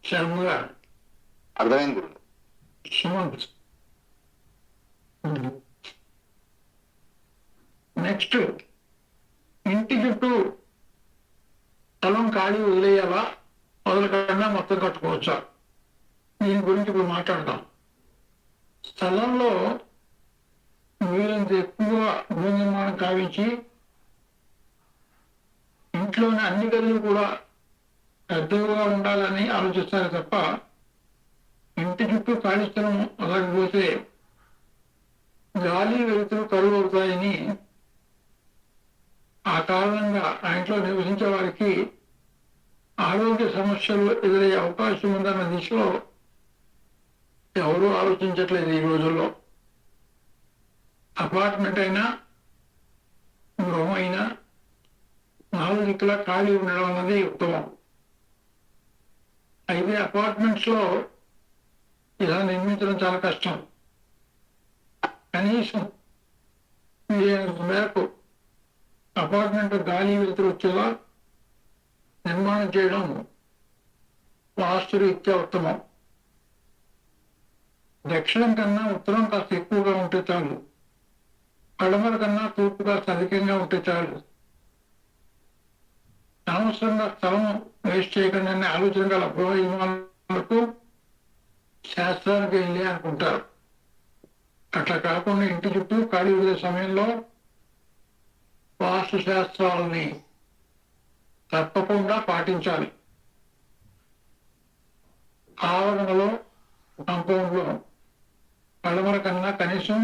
శర్మగా? అర్థమైంది గురు. సుమంత్, నెక్స్ట్ ఇంటి చుట్టూ స్థలం ఖాళీ వదిలేయాలా, వదలకుండా మొత్తం కట్టుకోవచ్చా? దీని గురించి ఇప్పుడు మాట్లాడదాం. స్థలంలో వీలైనంత ఎక్కువ గృహ నిర్మాణం కావించి ఇంట్లోని అన్ని గదులు కూడా పెద్దగా ఉండాలని ఆలోచిస్తారు తప్ప ఇంటి చుట్టూ ఖాళీ స్థలం వదలకపోతే గాలి వెలుతురు కరువు అవుతాయని ఆ కారణంగా ఆ ఇంట్లో నివసించే వారికి ఆరోగ్య సమస్యలు ఎదురయ్యే అవకాశం ఉందన్న దిశలో ఎవరూ ఆలోచించట్లేదు ఈ రోజుల్లో. అపార్ట్మెంట్ అయినా గృహం అయినా 4 దిక్కులా ఖాళీ ఉండడం అన్నది ఉత్తమం. అయితే అపార్ట్మెంట్స్ లో ఇలా నిర్మించడం చాలా కష్టం. కనీసం వీలైనంత మేరకు అపార్ట్మెంట్ గాలి వెలుతురు వచ్చేలా నిర్మాణం చేయడం వాస్తురీత్యా ఉత్తమం. దక్షిణం కన్నా ఉత్తరం కాస్త ఎక్కువగా ఉంటే చాలు, పడమర కన్నా తూర్పు కాస్త అధికంగా ఉంటే చాలు. అనవసరంగా స్థలం వేస్ట్ చేయకుండా ఆలోచన గల అభ్యర్థులకు శాస్త్రానికి వెళ్ళి అనుకుంటారు. అట్లా కాకుండా ఇంటి చుట్టూ ఖాళీ ఉండే సమయంలో వాస్తు శాస్త్రాలని తప్పకుండా పాటించాలి. ఆవరణలో కాంపౌండ్లో పడమర కన్నా కనీసం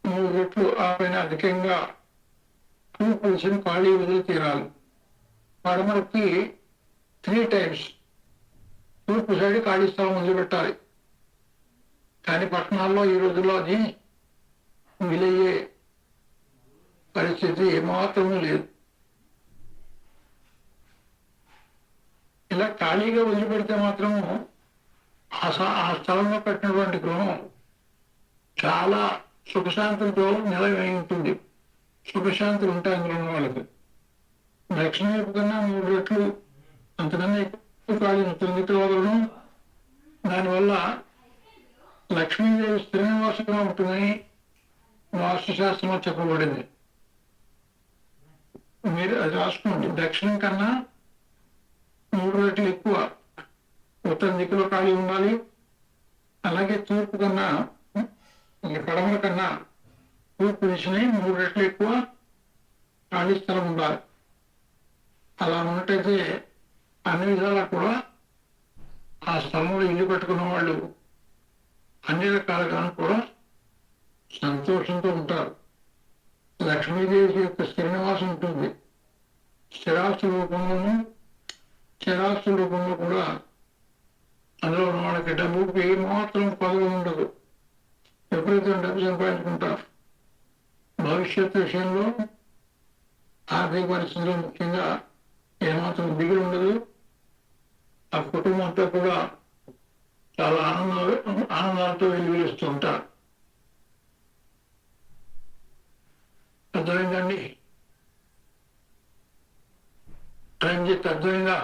3 రెట్లు ఆ పైన అధికంగా తూర్పు దిశను ఖాళీ వదిలి తీరాలి. పడమరకి 3 times తూర్పు సైడ్ ఖాళీ స్థలం వదిలిపెట్టాలి. కానీ పట్టణాల్లో ఈ రోజుల్లో అది వీలయ్యే పరిస్థితి ఏమాత్రమూ లేదు. ఇలా ఖాళీగా వదిలిపెడితే మాత్రము ఆ స్థలంలో పెట్టినటువంటి గృహం చాలా సుఖశాంతులతో నిలవై ఉంటుంది. సుఖశాంతులు ఉంటాయి అందులో ఉన్న వాళ్ళకి. దక్షిణ వైపు కన్నా 3 రెట్లు అంతకన్నా ఎక్కువ ఖాళీ ఉంటుంది వదలడం. దానివల్ల లక్ష్మీదేవి స్థిర నివాసంగా ఉంటుందని వాస్తుశాస్త్రంలో చెప్పబడింది. మీరు అది రాసుకోండి. దక్షిణం కన్నా 3 రెట్లు ఎక్కువ ఉత్తర దిక్కులో ఖాళీ ఉండాలి. అలాగే తూర్పు కన్నా పడమర కన్నా తూర్పు దిశని 3 రెట్లు ఎక్కువ ఖాళీ స్థలం ఉండాలి. అలా ఉన్నట్టయితే అన్ని విధాలా కూడా ఆ స్థలంలో ఇల్లు పెట్టుకున్న వాళ్ళు అన్ని రకాలుగా కూడా సంతోషంతో ఉంటారు. లక్ష్మీదేవి యొక్క స్థిర నివాసం ఉంటుంది. స్థిరాస్తి రూపంలోనూ స్థిరాస్తి రూపంలో కూడా అందులో ఉన్న వాళ్ళకి డబ్బుకి ఏమాత్రం పదవి ఉండదు. ఎప్పుడైతే డబ్బు సంపాదించుకుంటారు భవిష్యత్తు విషయంలో ఆర్థిక పరిస్థితుల్లో ముఖ్యంగా ఏమాత్రం దిగులు ఉండదు. ఆ కుటుంబం అంతా కూడా చాలా ఆనందాలతో వెలువరిస్తూ ఉంటారు. అర్థమైందండి? రంజిత్ అర్థమైందా?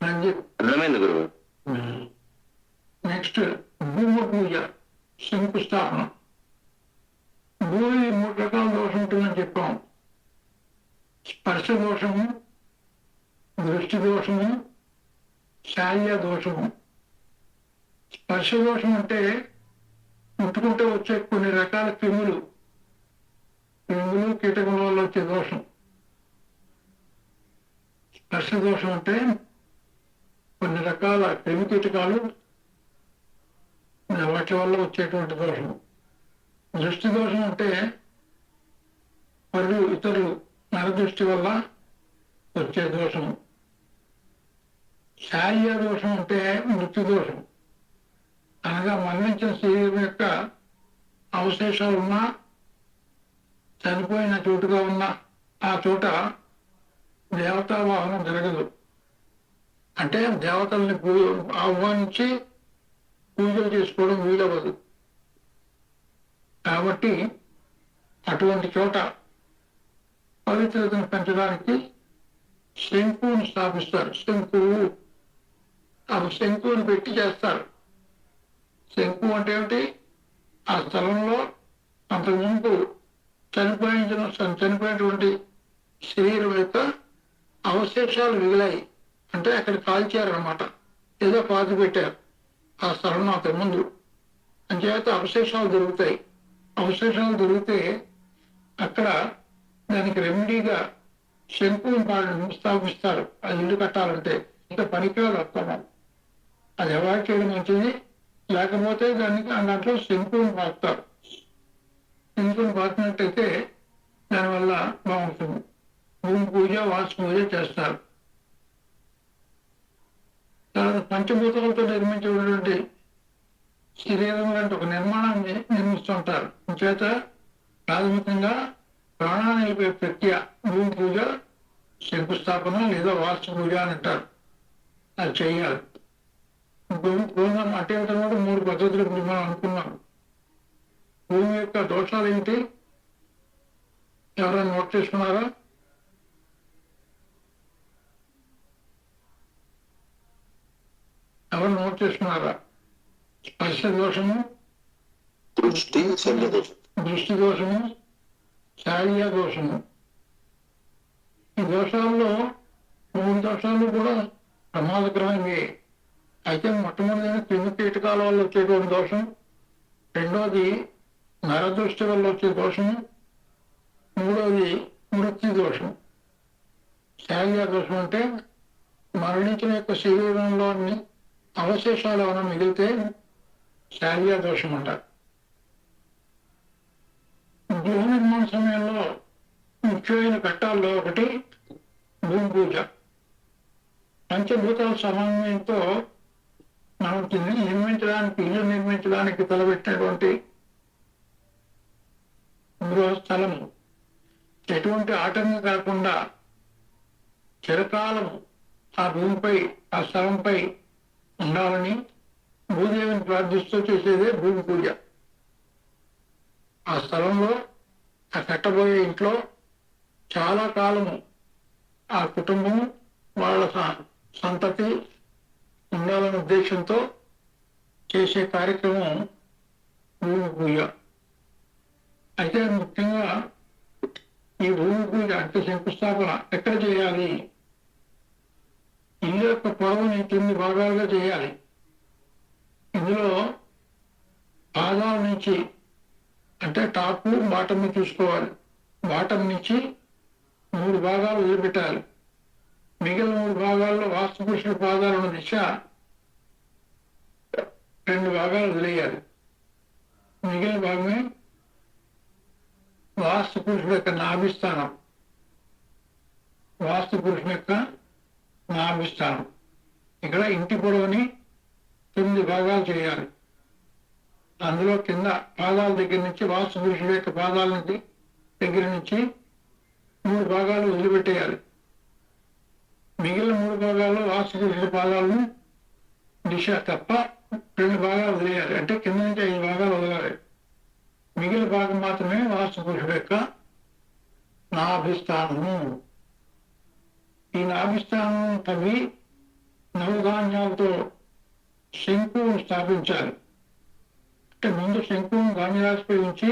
రంజిత్ అర్థమైంది గురువు. నెక్స్ట్ భూమి పూజ, శంకుస్థాపన. భూమి 3 రకాల దోషం ఉంటుందని చెప్పాం. స్పర్శ దోషము, దృష్టి దోషము, శాల్య దోషము. స్పర్శ దోషం అంటే ముట్టుకుంటే వచ్చే కొన్ని రకాల క్రిములు కీటకముల వల్ల వచ్చే దోషం. స్పర్శ దోషం అంటే కొన్ని రకాల క్రిమి కీటకాలు వాటి వల్ల వచ్చేటువంటి దోషం. దృష్టి దోషం అంటే మరియు ఇతరులు నరదృష్టి వల్ల వచ్చే దోషం. శాల్య దోషం అంటే మృత్యు దోషం. అనగా మరణించిన శరీరం యొక్క అవశేషాలు ఉన్నా, చనిపోయిన చోటుగా ఉన్న ఆ చోట దేవతా వాహనం జరగదు. అంటే దేవతల్ని ఆహ్వానించి పూజలు చేసుకోవడం వీలవదు. కాబట్టి అటువంటి చోట పవిత్రతను పెంచడానికి శంకువుని స్థాపిస్తారు. శంకువుని పెట్టి చేస్తారు. శంకు అంటే ఏమిటి? ఆ స్థలంలో అంతకుముందు చనిపోయినటువంటి శరీరం యొక్క అవశేషాలు మిగిలాయి. అంటే అక్కడ కాల్చారనమాట, ఏదో పాతి పెట్టారు ఆ స్థలంలో అంతకుముందు. అంచేత అవశేషాలు దొరుకుతాయి. అవశేషాలు దొరికితే అక్కడ దానికి రెమెడీగా శంకుని స్థాపిస్తారు. అది ఇల్లు కట్టాలంటే ఇంకా పనికిరాదు వస్తాం. అది అవాయిడ్ చేయడం మంచిది. లేకపోతే దాంట్లో శంకుని పాకుతారు. శంకుని పాకినట్టయితే దానివల్ల బాగుంటుంది. భూమి పూజ, వాస్తు పూజ చేస్తారు. తర్వాత పంచభూతాలతో నిర్మించినటువంటి శరీరం లాంటి ఒక నిర్మాణాన్ని నిర్మిస్తుంటారు. చేత ప్రాథమికంగా ప్రాణాన్ని నిలిపే ప్రక్రియ భూమి పూజ, శంకుస్థాపన లేదా వాస్తు పూజ అని అంటారు. అది చేయాలి. భూమి అటు ఇవ్వడం కూడా 3 పద్ధతుల గురించి మనం అనుకున్నాం. భూమి యొక్క దోషాలు ఏమిటి? ఎవరైనా నోట్ చేసుకున్నారా? ఎవరు నోట్ చేసుకున్నారా? స్పర్శ దోషము, దృష్టి దోషము, శారీర దోషము. ఈ దోషాల్లో 3 దోషాలు కూడా ప్రమాదకరమైనవి. అయితే మొట్టమొదటి క్రిమికీటకాల వల్ల వచ్చేటువంటి దోషం, రెండోది నరదృష్టి వల్ల వచ్చే దోషము, మూడోది మృత్యు దోషం. శారీర దోషం అంటే మరణించిన యొక్క శరీరంలోని అవశేషాలు ఏమైనా మిగిలితే శారీర దోషం అంటారు. గృహ నిర్మాణ సమయంలో ముఖ్యమైన ఘట్టాల్లో ఒకటి భూమి పూజ. పంచభూతాల సమన్వయంతో మనం ఇల్లు నిర్మించడానికి తలపెట్టినటువంటి గృహ స్థలము ఎటువంటి ఆటంకం కాకుండా చిరకాలం ఆ భూమిపై, ఆ స్థలంపై ఉండాలని భూదేవిని ప్రార్థిస్తూ చేసేదే భూమి పూజ. ఆ స్థలంలో, ఆ కట్టబోయే ఇంట్లో చాలా కాలము ఆ కుటుంబం, వాళ్ళ సంతతి ఉండాలనే ఉద్దేశంతో చేసే కార్యక్రమం భూమి పూజ. అయితే ముఖ్యంగా ఈ భూమి పూజ అంటే శంకుస్థాపన ఎక్కడ చేయాలి? ఇల్లు యొక్క పొడవుని 9 భాగాలుగా చేయాలి. ఇందులో పాదాల నుంచి అంటే టాప్ బాటమ్ చూసుకోవాలి. బాటమ్ నుంచి 3 భాగాలు వదిలిపెట్టాలి. మిగిలిన 3 భాగాల్లో వాస్తు పురుషుల పాదాలను దిశ 2 భాగాలు వదిలేయాలి. మిగిలిన భాగమే వాస్తు పురుషుల యొక్క నాభిస్థానం. వాస్తు పురుషుల యొక్క నాభిస్థానం. ఇక్కడ ఇంటి పొడవుని 9 భాగాలు చేయాలి. అందులో కింద పాదాల దగ్గర నుంచి వాస్తు పురుషుల యొక్క పాదాల దగ్గర నుంచి 3 భాగాలు వదిలిపెట్టేయాలి. మిగిలిన 3 భాగాల్లో వాస్తు పురుషుల పాదాలను దిశ తప్ప 2 భాగాలు వదిలేయాలి. అంటే కింద నుంచి 5 భాగాలు వదలాలి. మిగిలిన భాగం మాత్రమే వాస్తు పురుషుల యొక్క నాభిస్థానము. ఈ నాభిస్థానం తవ్వి నవధాన్యాలతో శంకువును స్థాపించాలి. అంటే ముందు శంకువును ధాన్యరాశిపై ఉంచి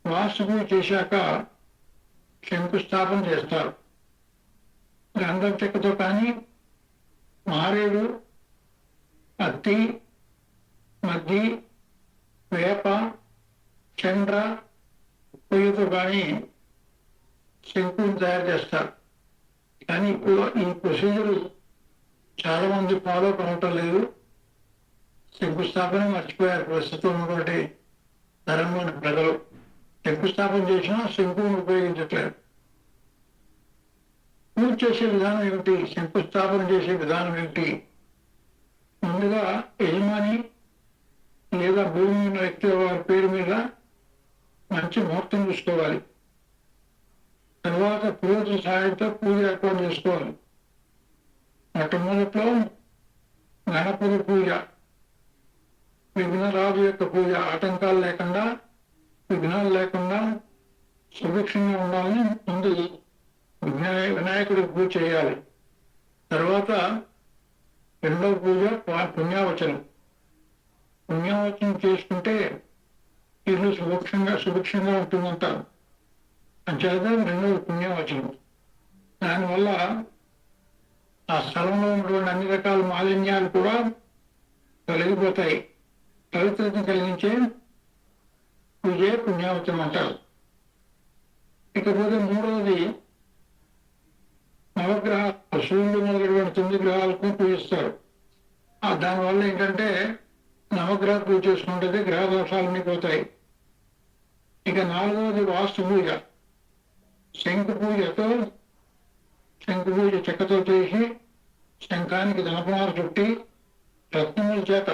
వాస్తు పూజ చేశాక శంకుస్థాపన చేస్తారు. గంధం చెక్కతో కానీ, మారేడు, అత్తి, మద్ది, వేప, చండ్ర, పొయ్యితో కానీ శంకువుని తయారు చేస్తారు. కానీ ఇప్పుడు ఈ ప్రొసీజర్ చాలా మంది ఫాలో కావటం లేదు. శంకుస్థాపన మర్చిపోయారు ప్రస్తుతం ఉన్నటువంటి తరంలోని ప్రజలు. శంకుస్థాపన చేసినా శంకువుని ఉపయోగించట్లేదు. పూజ చేసే విధానం ఏమిటి? శంకుస్థాపన చేసే విధానం ఏమిటి? ముందుగా యజమాని లేదా భూమి ఉన్న వ్యక్తి వారి పేరు మీద మంచి ముహూర్తం చూసుకోవాలి. తర్వాత పురోహితుల సహాయంతో పూజ ఏర్పాటు చేసుకోవాలి. మొట్టమొదట్లో గణపతి పూజ, విఘ్నరాజు యొక్క పూజ, ఆటంకాలు లేకుండా, విఘ్నాలు లేకుండా సుభిక్షంగా ఉండాలని ముందు వినాయకుడికి పూజ చేయాలి. తర్వాత రెండవ పూజ పుణ్యావచనం. పుణ్యావచనం చేసుకుంటే ఇల్లు సుభిక్షంగా ఉంటుందంటారు. అంచేత రెండవ పుణ్యావచనం. దానివల్ల ఆ స్థలంలో ఉన్నటువంటి అన్ని రకాల మాలిన్యాలు కూడా తొలగిపోతాయి. పవిత్రత కలిగించే పూజే పుణ్యావచనం అంటారు. ఇకపోతే మూడవది నవగ్రహాలు, సూర్యుడు మొదలైనటువంటి 9 గ్రహాలకు పూజిస్తారు. దానివల్ల ఏంటంటే నవగ్రహ పూజ చేసుకుంటే గ్రహ దోషాలన్నీ పోతాయి. ఇక 4వది వాస్తు పూజ. శంకు పూజ చెక్కతో చేసి శంఖానికి ధనపమాలు చుట్టి రత్నముల చేత,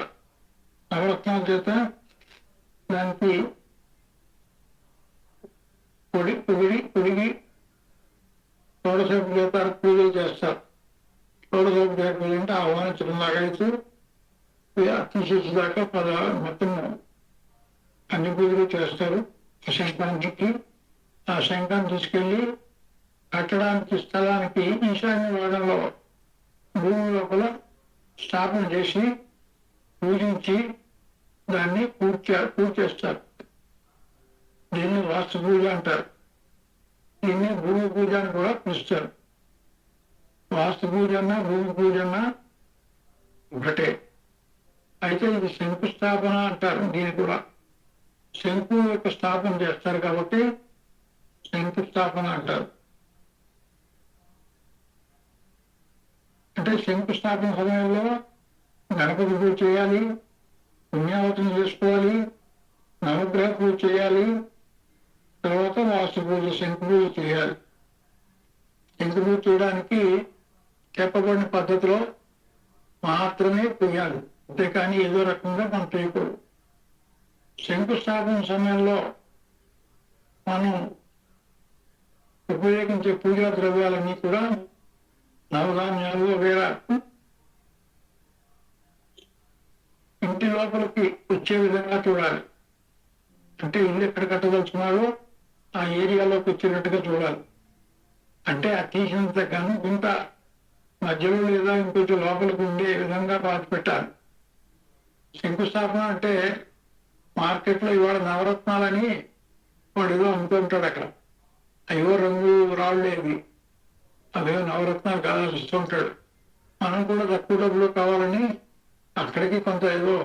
నవరత్నాల చేత దానికి పొడిగి షోడశోపచార పూజలు చేస్తారు. షోడశోపచార పూజ అంటే ఆహ్వానించడం దాకా అయితే అతిశేషి దాకా మొత్తం అన్ని పూజలు చేస్తారు. ఆ శంఖానికి ఆ శంఖాన్ని తీసుకెళ్లి కట్టడానికి స్థలానికి ఈశాన్య భాగంలో భూమి లోపల స్థాపన చేసి పూజించి దాన్ని పూజ చేస్తారు. దీన్ని వాస్తు పూజ అంటారు. దీన్ని భూమి పూజ అని కూడా పిలుస్తారు. వాస్తు పూజ అన్నా భూమి పూజ అన్నా ఒకటే. అయితే ఇది శంకుస్థాపన అంటారు. దీన్ని కూడా శంకు యొక్క స్థాపన చేస్తారు కాబట్టి శంకుస్థాపన అంటారు. అంటే శంకుస్థాపన సమయంలో గణపతి పూజ చేయాలి, పుణ్యావచనం చేసుకోవాలి, నవగ్రహ పూజ చేయాలి, తర్వాత వాస్తు పూజ శంకు పూజ చేయాలి. శంకు పూజ చేయడానికి చెప్పబడిన పద్ధతిలో మాత్రమే చేయాలి, అంతేకాని ఏదో రకంగా మనం చేయకూడదు. శంకుస్థాపన సమయంలో మనం ఉపయోగించే పూజా ద్రవ్యాలన్నీ కూడా నవధాన్యాలు వగేరా ఇంటి లోపలికి వచ్చే విధంగా చూడాలి. అంటే ఇల్లు ఎక్కడ కట్టదలుచుకున్నారో ఆ ఏరియాలోకి వచ్చినట్టుగా చూడాలి. అంటే ఆ తీసినంత గాను ఇంత మధ్యలో లేదా ఇంకొంచెం లోపలికి ఉండే విధంగా పాతి పెట్టాలి. శంకుస్థాపన అంటే మార్కెట్లో ఇవాళ నవరత్నాలని వాడు ఏదో అమ్ముతుంటాడు. అక్కడ అయ్యో రంగు రాళ్ళేవి, అదేదో నవరత్నాలు కాదని ఇస్తుంటాడు. మనం కూడా తక్కువ డబ్బులు కావాలని అక్కడికి కొంత ఏదో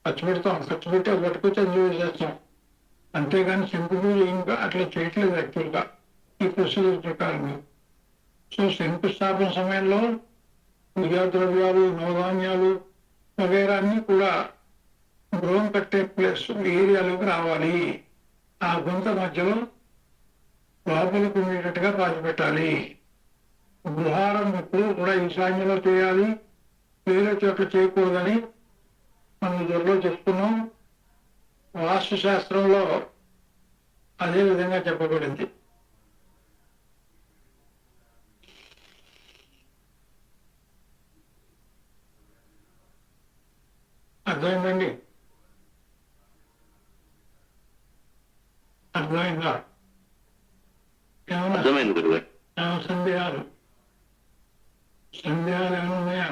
ఖర్చు పెట్టి పట్టుకొచ్చి ఎంజాయ్ చేస్తాం. అంతేగాని శంకు పూజ ఇంకా అట్లా చేయట్లేదు యాక్చువల్గా ఈ ప్రొసీజర్ ప్రకారంగా. సో శంకుస్థాపన సమయంలో పూజా ద్రవ్యాలు, నవధాన్యాలు వగైరా అన్ని కూడా గృహం కట్టే ప్లేస్ ఏరియాలోకి రావాలి. ఆ గుంత మధ్యలో లోపలికి ఉండేటట్టుగా పాతిపెట్టాలి. గృహారం ఎప్పుడు కూడా ఈశాన్యంలో చేయాలి, వేరే చోట్ల చేయకూడదని మనం త్వరలో చెప్పుకున్నాం. వాస్తు శాస్త్రంలో అదే విధంగా చెప్పబడింది. అర్థమైందండి? అర్థమైందా? అర్థమైంది గురుగారు. సందేహాలు ఏమైనా ఉన్నాయా?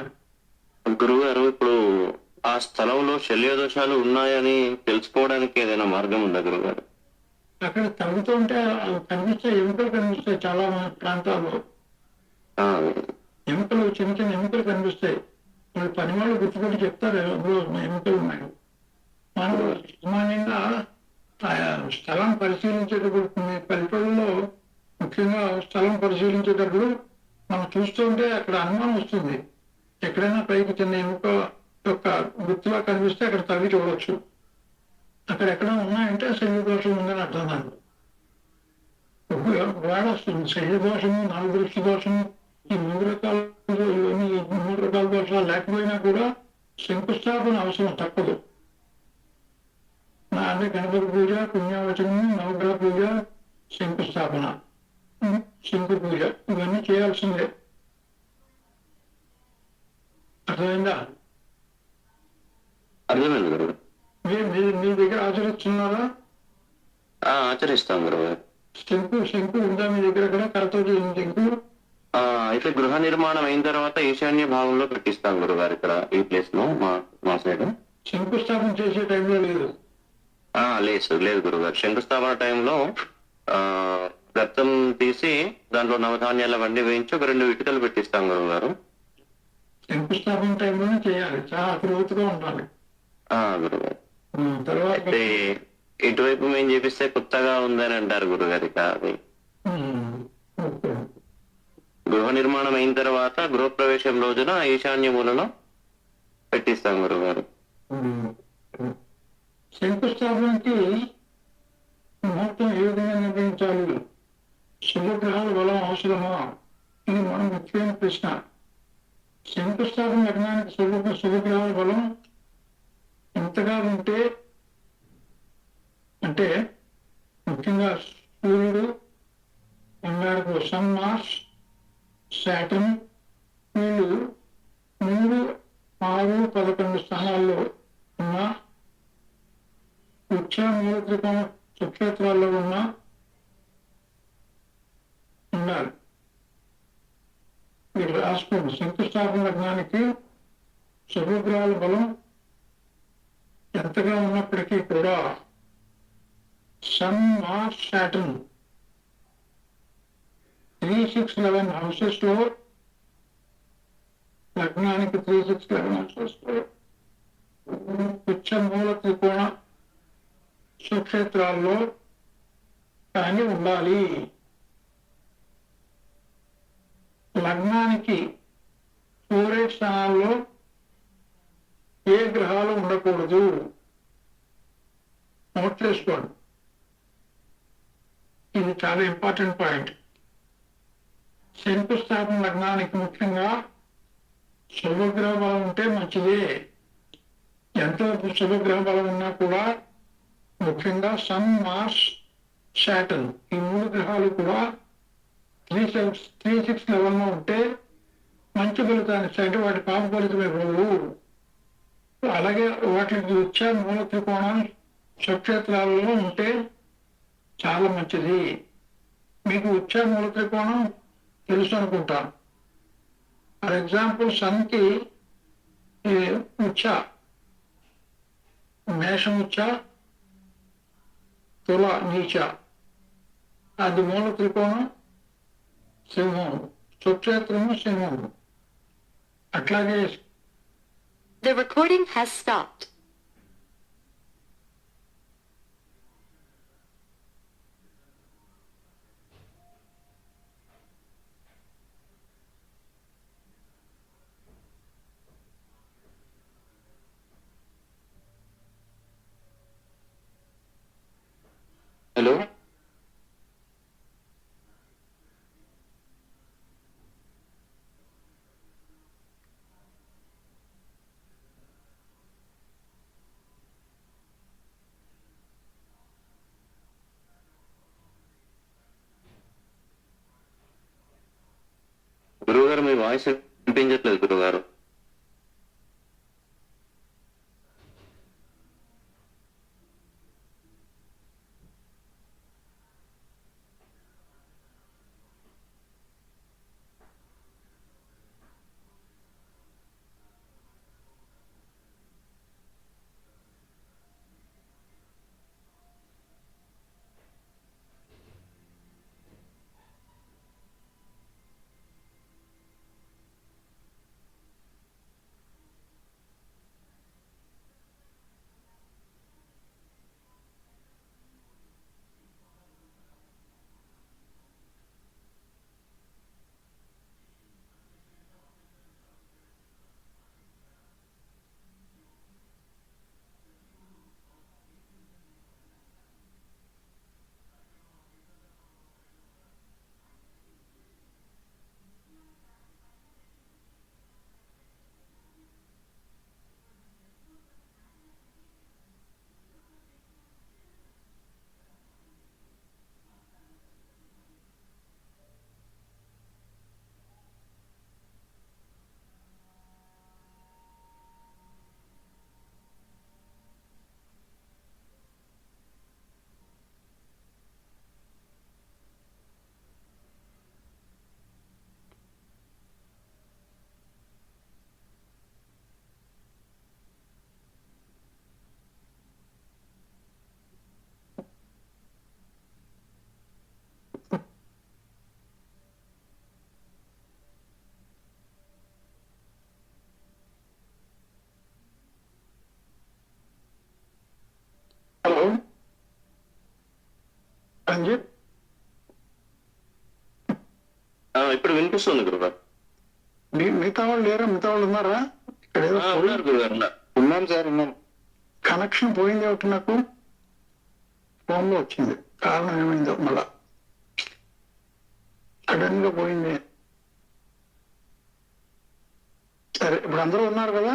గురుగారు, ఇప్పుడు ఆ స్థలంలో శల్యదోషాలు ఉన్నాయని తెలుసుకోవడానికి ఏదైనా మార్గం ఉందా గురుగారు? అక్కడ తగ్గుతుంటే కనిపిస్తాయి, ఎముకలు కనిపిస్తాయి. చాలా ప్రాంతాల్లో ఎముకలు, చిన్న చిన్న ఎముకలు కనిపిస్తాయి. వాళ్ళు పని వాళ్ళు గుర్తుపెట్టి చెప్తారు అందులో ఎముకలు ఉన్నాయి. మనం సామాన్యంగా స్థలం పరిశీలించేటప్పుడు పల్లెటూళ్ళలో ముఖ్యంగా స్థలం పరిశీలించేటప్పుడు మనం చూస్తుంటే అక్కడ అనుమానం వస్తుంది. ఎక్కడైనా పైకి చిన్న ఎముక యొక్క గుర్తులా కనిపిస్తే అక్కడ తవ్వి చూడవచ్చు. అక్కడ ఎక్కడ ఉన్నాయంటే శల్య దోషం ఉందని అర్థం. నాకు వేడ వస్తుంది. శల్య దోషము, నవదృష్టి దోషము, ఈ 3 రకాల ఇవన్నీ 3 రకాల దోషాలు లేకపోయినా కూడా శంకుస్థాపన అవసరం తప్పదు. అంటే గణపతి పూజ, పుణ్యావచనము, నవగ్రహ పూజ, శంకుస్థాపన, శంకు పూజ ఇవన్నీ చేయాల్సిందే. అర్థమైందా? అర్థమైంది గురువు. మీ దగ్గర ఆచరిస్తున్నారా? ఆచరిస్తాం గురువు. శంకు ఉందా మీ దగ్గర? కూడా కరతో చేసిన శంకు. అయితే గృహ నిర్మాణం అయిన తర్వాత ఈశాన్య భాగంలో పెట్టిస్తాం గురుగారు. ఇక్కడ ఈ ప్లేస్ లో మా సైడ్ శంకుస్థాపన చేసే టైంలో లేదు. లేదు గురుగారు. శంకుస్థాపన టైంలో గర్తం తీసి దాంట్లో నవధాన్యాలు అవన్నీ వేయించి ఒక 2 ఇటుకలు పెట్టిస్తాం గురుగారు. శంకుస్థాపన టైంలోనే చేయాలి, చాలా అప్రవృత్తిగా ఉండాలి. గురుగారు తర్వాత అయితే ఇటువైపు మేము చేపిస్తే కొత్తగా ఉందని అంటారు గురుగారి అది. ఓకే. గృహ నిర్మాణం అయిన తర్వాత గృహప్రవేశం రోజున ఈశాన్య మూలలో పెట్టిస్తాం గురుగారు. శంకుస్థాపనకి ముహూర్తం ఏ విధంగా నిర్ణయించాలి? శుభగ్రహాల బలం అవసరమా? ఇది మన ముఖ్యమైన ప్రశ్న. శంకుస్థాపన లగ్నానికి శుభగ్రహాల బలం ఎంతగా ఉంటే, అంటే ముఖ్యంగా సూర్యుడు, బంగారపు సన్, మార్స్, శాటర్న్, వీళ్ళు 3, 6, 11 స్థానాల్లో ఉన్న ఉచ్చ మూల త్రికోణ సుక్షేత్రాల్లో ఉండాలి. మీరు రాసుకోండి. శంకుస్థాపన లగ్నానికి శుభగ్రహాల బలం ఎంతగా ఉన్నప్పటికీ కూడా సన్, మార్స్, శాటర్న్ 3, 6, 11 హౌసెస్ లో, లగ్నానికి 3, 6, 11 హౌసెస్ లో ఉచ్చ మూల త్రికోణ సుక్షేత్రాల్లో కానీ ఉండాలి. లగ్నానికి 4, 8 స్థానాల్లో ఏ గ్రహాలు ఉండకూడదు. నోట్ చేసుకోండి, ఇది చాలా ఇంపార్టెంట్ పాయింట్. శంకుస్థాపన లగ్నానికి ముఖ్యంగా శుభగ్రహ బలం ఉంటే మంచిదే. ఎంత శుభగ్రహ బలం ఉన్నా కూడా ముఖ్యంగా సన్, మార్స్, శాటర్న్ ఈ 3 గ్రహాలు కూడా 3, 6, 11 ఉంటే మంచి ఫలితాన్ని ఇస్తాయి. వాటి పాప ఫలితమే పోవు. అలాగే వాటికి ఉచ్చ మూల త్రికోణం సుక్షేత్రాలలో ఉంటే చాలా మంచిది. మీకు ఉచ్చ మూల త్రికోణం తెలుసు అనుకుంటాను. ఫర్ ఎగ్జాంపుల్ సన్కి ఉచ్చ, మేషం ఉచ్చ, తుల నీచ, అది మూల త్రికోణం సింహం, సుక్షేత్రము సింహం. అట్లాగే The recording has stopped. Hello, గురువుగారు మీ వాయిస్ వినిపించట్లేదు గురుగారు. రంజిత్, ఇప్పుడు వినిపిస్తుంది గురుగారు. మిగతా వాళ్ళు లేరా? మిగతా వాళ్ళు ఉన్నారా? ఇక్కడ ఏదో ఉన్నారు గురుగారు, ఉన్నారు. ఉన్నాను సార్, ఉన్నాను. కనెక్షన్ పోయింది ఒకటి, నాకు ఫోన్ లో వచ్చింది. కారణం ఏమైందో మళ్ళా సడన్ గా పోయింది. సరే, ఇప్పుడు అందరూ ఉన్నారు కదా?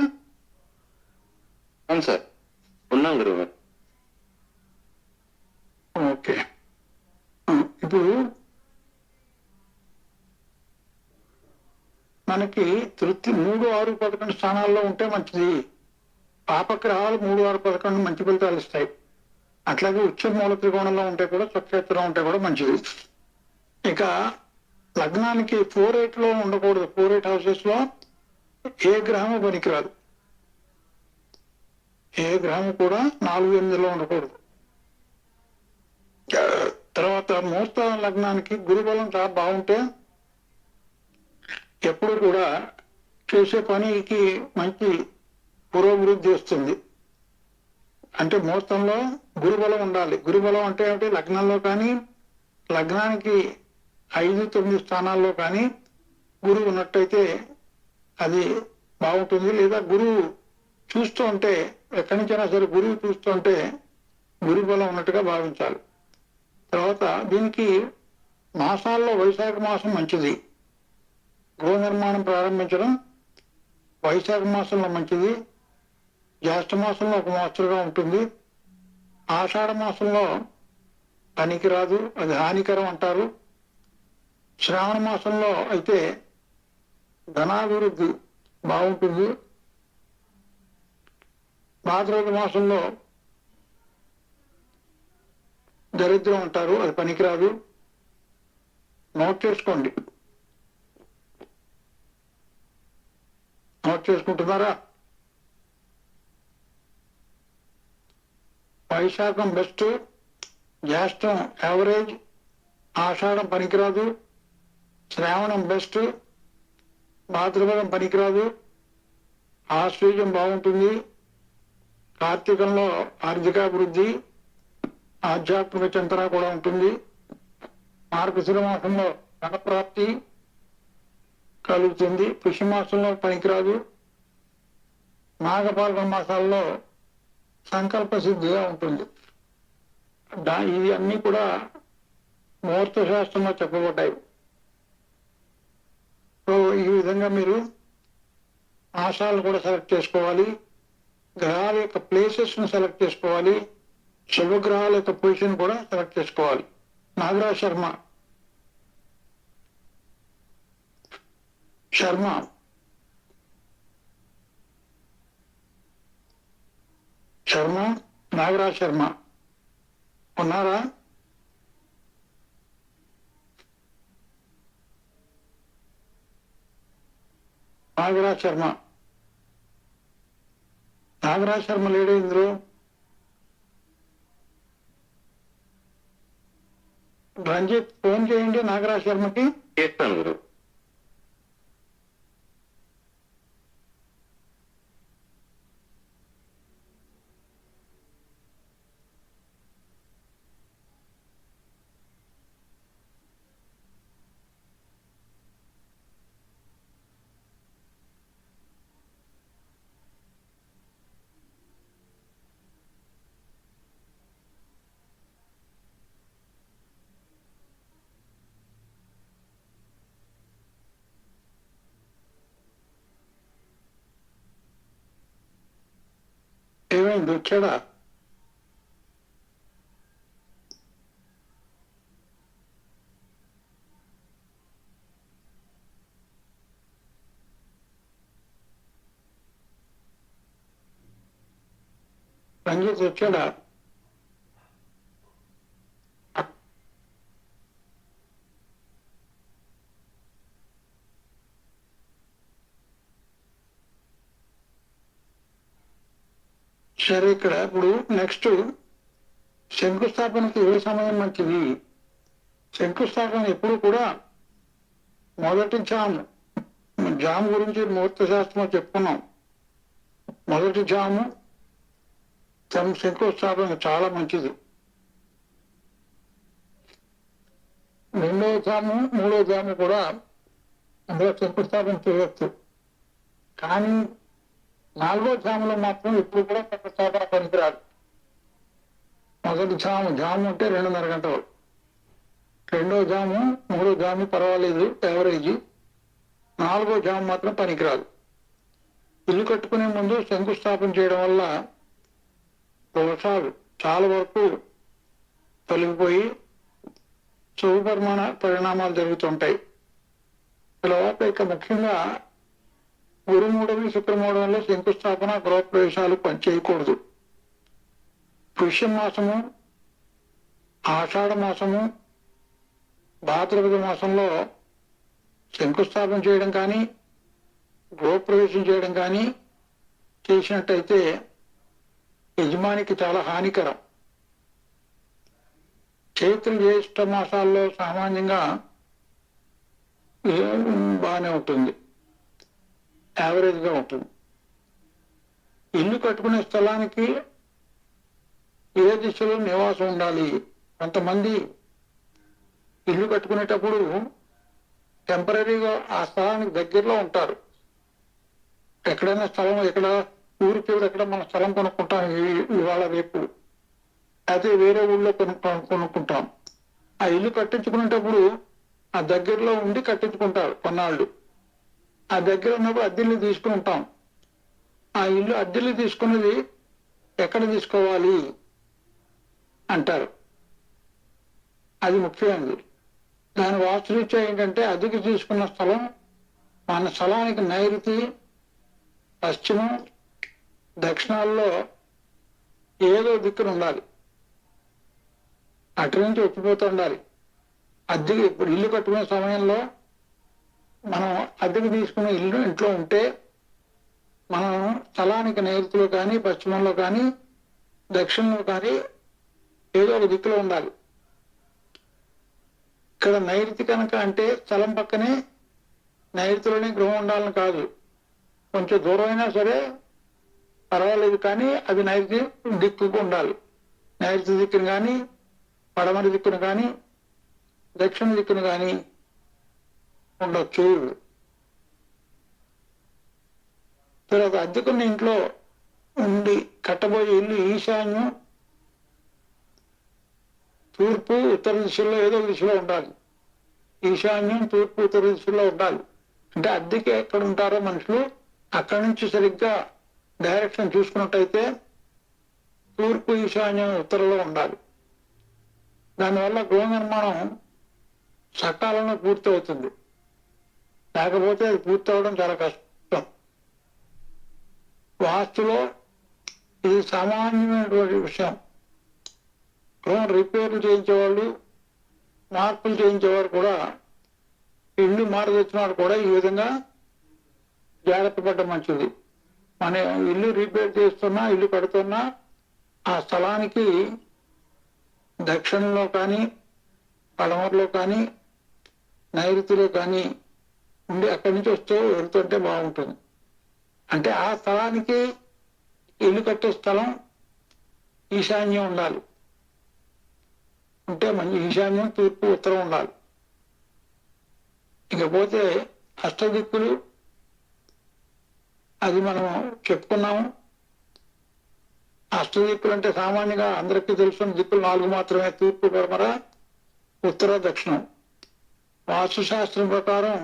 అవును సార్. ఉన్నాం గురుగారు. ఓకే. ఇప్పుడు మనకి తృప్తి 3, 6, 11 స్థానాల్లో ఉంటే మంచిది. పాపగ్రహాలు 3, 6, 11 మంచి ఫలితాలు ఇస్తాయి. అట్లాగే ఉచ్చ మూల త్రికోణంలో ఉంటే కూడా, స్వక్షేత్రం ఉంటే కూడా మంచిది. ఇక లగ్నానికి 4-8 లో ఉండకూడదు. 4-8 హౌసెస్ లో ఏ గ్రహము పనికిరాదు. ఏ గ్రహము కూడా 4-8లో ఉండకూడదు. తర్వాత ముహూర్త లగ్నానికి గురుబలం చాలా బాగుంటే ఎప్పుడు కూడా చేసే పనికి మంచి పురోభివృద్ధి వస్తుంది. అంటే ముహూర్తంలో గురుబలం ఉండాలి. గురుబలం అంటే ఏమిటి? లగ్నంలో కానీ, లగ్నానికి 5, 9 స్థానాల్లో కానీ గురువు ఉన్నట్టయితే అది బాగుంటుంది. లేదా గురువు చూస్తూ ఉంటే, ఎక్కడి నుంచైనా సరే గురువు చూస్తూ ఉంటే గురుబలం ఉన్నట్టుగా భావించాలి. తర్వాత దీనికి మాసాల్లో వైశాఖ మాసం మంచిది. గృహ నిర్మాణం ప్రారంభించడం వైశాఖ మాసంలో మంచిది. జ్యేష్ఠ మాసంలో ఒక మోస్తరుగా ఉంటుంది. ఆషాఢ మాసంలో పనికిరాదు, అది హానికరం అంటారు. శ్రావణ మాసంలో అయితే ధనాభివృద్ధి బాగుంటుంది. భాద్రపద మాసంలో దరిద్రం అంటారు, అది పనికిరాదు. నోట్ చేసుకోండి. నోట్ చేసుకుంటున్నారా? వైశాఖం బెస్ట్, జ్యేష్టం యావరేజ్, ఆషాఢం పనికిరాదు, శ్రావణం బెస్ట్, భాద్రపదం పనికిరాదు, ఆశ్వీజం బాగుంటుంది. కార్తీకంలో ఆర్థికాభివృద్ధి, ఆధ్యాత్మిక చింతన కూడా ఉంటుంది. మార్గశిర మాసంలో ధనప్రాప్తి కలుగుతుంది. పుష్యమాసంలో పనికిరాదు. నాగపాల్గొన మాసాల్లో సంకల్ప సిద్ధిగా ఉంటుంది. ఇది అన్ని కూడా ముహూర్త శాస్త్రంలో చెప్పబడ్డాయి. సో ఈ విధంగా మీరు మాసాలను కూడా సెలెక్ట్ చేసుకోవాలి. గ్రహాల యొక్క ప్లేసెస్ ను సెలెక్ట్ చేసుకోవాలి. శుభగ్రహాల యొక్క పొజిషన్ కూడా సెలెక్ట్ చేసుకోవాలి. నాగరాజ్ శర్మ నాగరాజ్ శర్మ ఉన్నారా? నాగరాజ్ శర్మ లేడే ఇందులో? రంజిత్ ఫోన్ చేయండి నాగరాజ్ శర్మకి. చేస్తాను గురు. ఏమైంది, వచ్చాడా? రంజిత్ వచ్చాడా? సరే, ఇక్కడ ఇప్పుడు నెక్స్ట్ శంకుస్థాపనకి ఏ సమయం మంచిది? శంకుస్థాపన ఎప్పుడు కూడా మొదటి జాము గురించి ముహూర్త శాస్త్రంలో చెప్పుకున్నాం. మొదటి జాము శంకుస్థాపన చాలా మంచిది. రెండో జాము మూడో జాము కూడా అందులో శంకుస్థాపన చేయవచ్చు. కానీ నాలుగో జాములో మాత్రం ఇప్పుడు కూడా శంకుస్థాపన పనికిరాదు. మొదటి జాము అంటే 2.5 గంటలు, రెండో జాము మూడో జాము పర్వాలేదు యావరేజ్, నాలుగో జాము మాత్రం పనికిరాదు. ఇల్లు కట్టుకునే ముందు శంకుస్థాపన చేయడం వల్ల దోషాలు చాలా వరకు తొలగిపోయి శుభ పరిణామాలు జరుగుతుంటాయి. తర్వాత ఇక ముఖ్యంగా గురుమూఢమి శుక్రమూఢంలో శంకుస్థాపన గృహప్రవేశాలు చేయకూడదు. పుష్య మాసము, ఆషాఢ మాసము, భాద్రపద మాసంలో శంకుస్థాపన చేయడం కానీ గృహప్రవేశం చేయడం కానీ చేసినట్టయితే యజమానికి చాలా హానికరం. చైత్ర జ్యేష్ఠ మాసాల్లో సామాన్యంగా బాగానే ఉంటుంది, యావరేజ్గా ఉంటుంది. ఇల్లు కట్టుకునే స్థలానికి ఏ దిశలో నివాసం ఉండాలి. కొంతమంది ఇల్లు కట్టుకునేటప్పుడు టెంపరీగా ఆ స్థలానికి దగ్గరలో ఉంటారు. ఎక్కడైనా స్థలం, ఎక్కడ ఊరి చివరి ఎక్కడ మన స్థలం కొనుక్కుంటాం ఇవాళ రేపు, అయితే వేరే ఊళ్ళో కొనుక్కుంటాం. ఆ ఇల్లు కట్టించుకునేటప్పుడు ఆ దగ్గరలో ఉండి కట్టించుకుంటారు కొన్నాళ్ళు. ఆ దగ్గర ఉన్నప్పుడు అద్దెల్ని తీసుకుంటాం. ఆ ఇల్లు అద్దెల్ని తీసుకున్నది ఎక్కడ తీసుకోవాలి అంటారు. అది ముఖ్యమైనది. దాని వాస్తురీత్యా ఏంటంటే అద్దెకి తీసుకున్న స్థలం మన స్థలానికి నైరుతి, పశ్చిమం, దక్షిణాల్లో ఏదో దిక్కున ఉండాలి. అటు నుంచి వచ్చిపోతూ ఉండాలి. అద్దెకి ఇప్పుడు ఇల్లు కట్టుకునే సమయంలో మనం అద్దెకి తీసుకునే ఇంట్లో ఉంటే మనం స్థలానికి నైరుతిలో కానీ, పశ్చిమంలో కానీ, దక్షిణంలో కానీ ఏదో ఒక దిక్కులో ఉండాలి. ఇక్కడ నైరుతి కనుక అంటే స్థలం పక్కనే నైరుతిలోనే గృహం ఉండాలని కాదు, కొంచెం దూరం అయినా సరే పర్వాలేదు, కానీ అది నైరుతి దిక్కుకు ఉండాలి. నైరుతి దిక్కును కానీ, పడమరి దిక్కును కానీ, దక్షిణ దిక్కును కానీ ఉండొచ్చు. తర్వాత అద్దెకున్న ఇంట్లో ఉండి కట్టబోయే ఇల్లు ఈశాన్యం, తూర్పు, ఉత్తర దిశలో ఏదో దిశలో ఉండాలి. ఈశాన్యం, తూర్పు, ఉత్తర దిశలో ఉండాలి. అంటే అద్దెకి ఎక్కడ ఉంటారో మనుషులు అక్కడి నుంచి సరిగ్గా డైరెక్షన్ చూసుకున్నట్టయితే తూర్పు, ఈశాన్యం, ఉత్తరంలో ఉండాలి. దానివల్ల గృహ నిర్మాణం సకాలంలో పూర్తి అవుతుంది. లేకపోతే అది పూర్తి అవడం చాలా కష్టం. వాస్తులో ఇది సామాన్యమైనటువంటి విషయం. గృహం రిపేర్లు చేయించేవాళ్ళు, మార్పులు చేయించేవారు కూడా, ఇల్లు మారదొచ్చిన వాడు కూడా ఈ విధంగా జాగ్రత్త పడ్డం మంచిది. మన ఇల్లు రిపేర్ చేస్తున్నా, ఇల్లు కడుతున్నా ఆ స్థలానికి దక్షిణంలో కానీ, పడమరలో కానీ, నైరుతిలో కానీ ఉండి అక్కడి నుంచి వెళ్తుంటే బాగుంటుంది. అంటే ఆ స్థలానికి ఇల్లు కట్టే స్థలం ఈశాన్యం ఉండాలి. ఉంటే మంచి ఈశాన్యం, తూర్పు, ఉత్తరం ఉండాలి. ఇకపోతే అష్టదిక్కులు అది మనం చెప్పుకున్నాము. అష్టదిక్కులు అంటే సామాన్యంగా అందరికీ తెలుసుకున్న దిక్కులు 4 మాత్రమే: తూర్పు, పడమర, ఉత్తర, దక్షిణం. వాస్తుశాస్త్రం ప్రకారం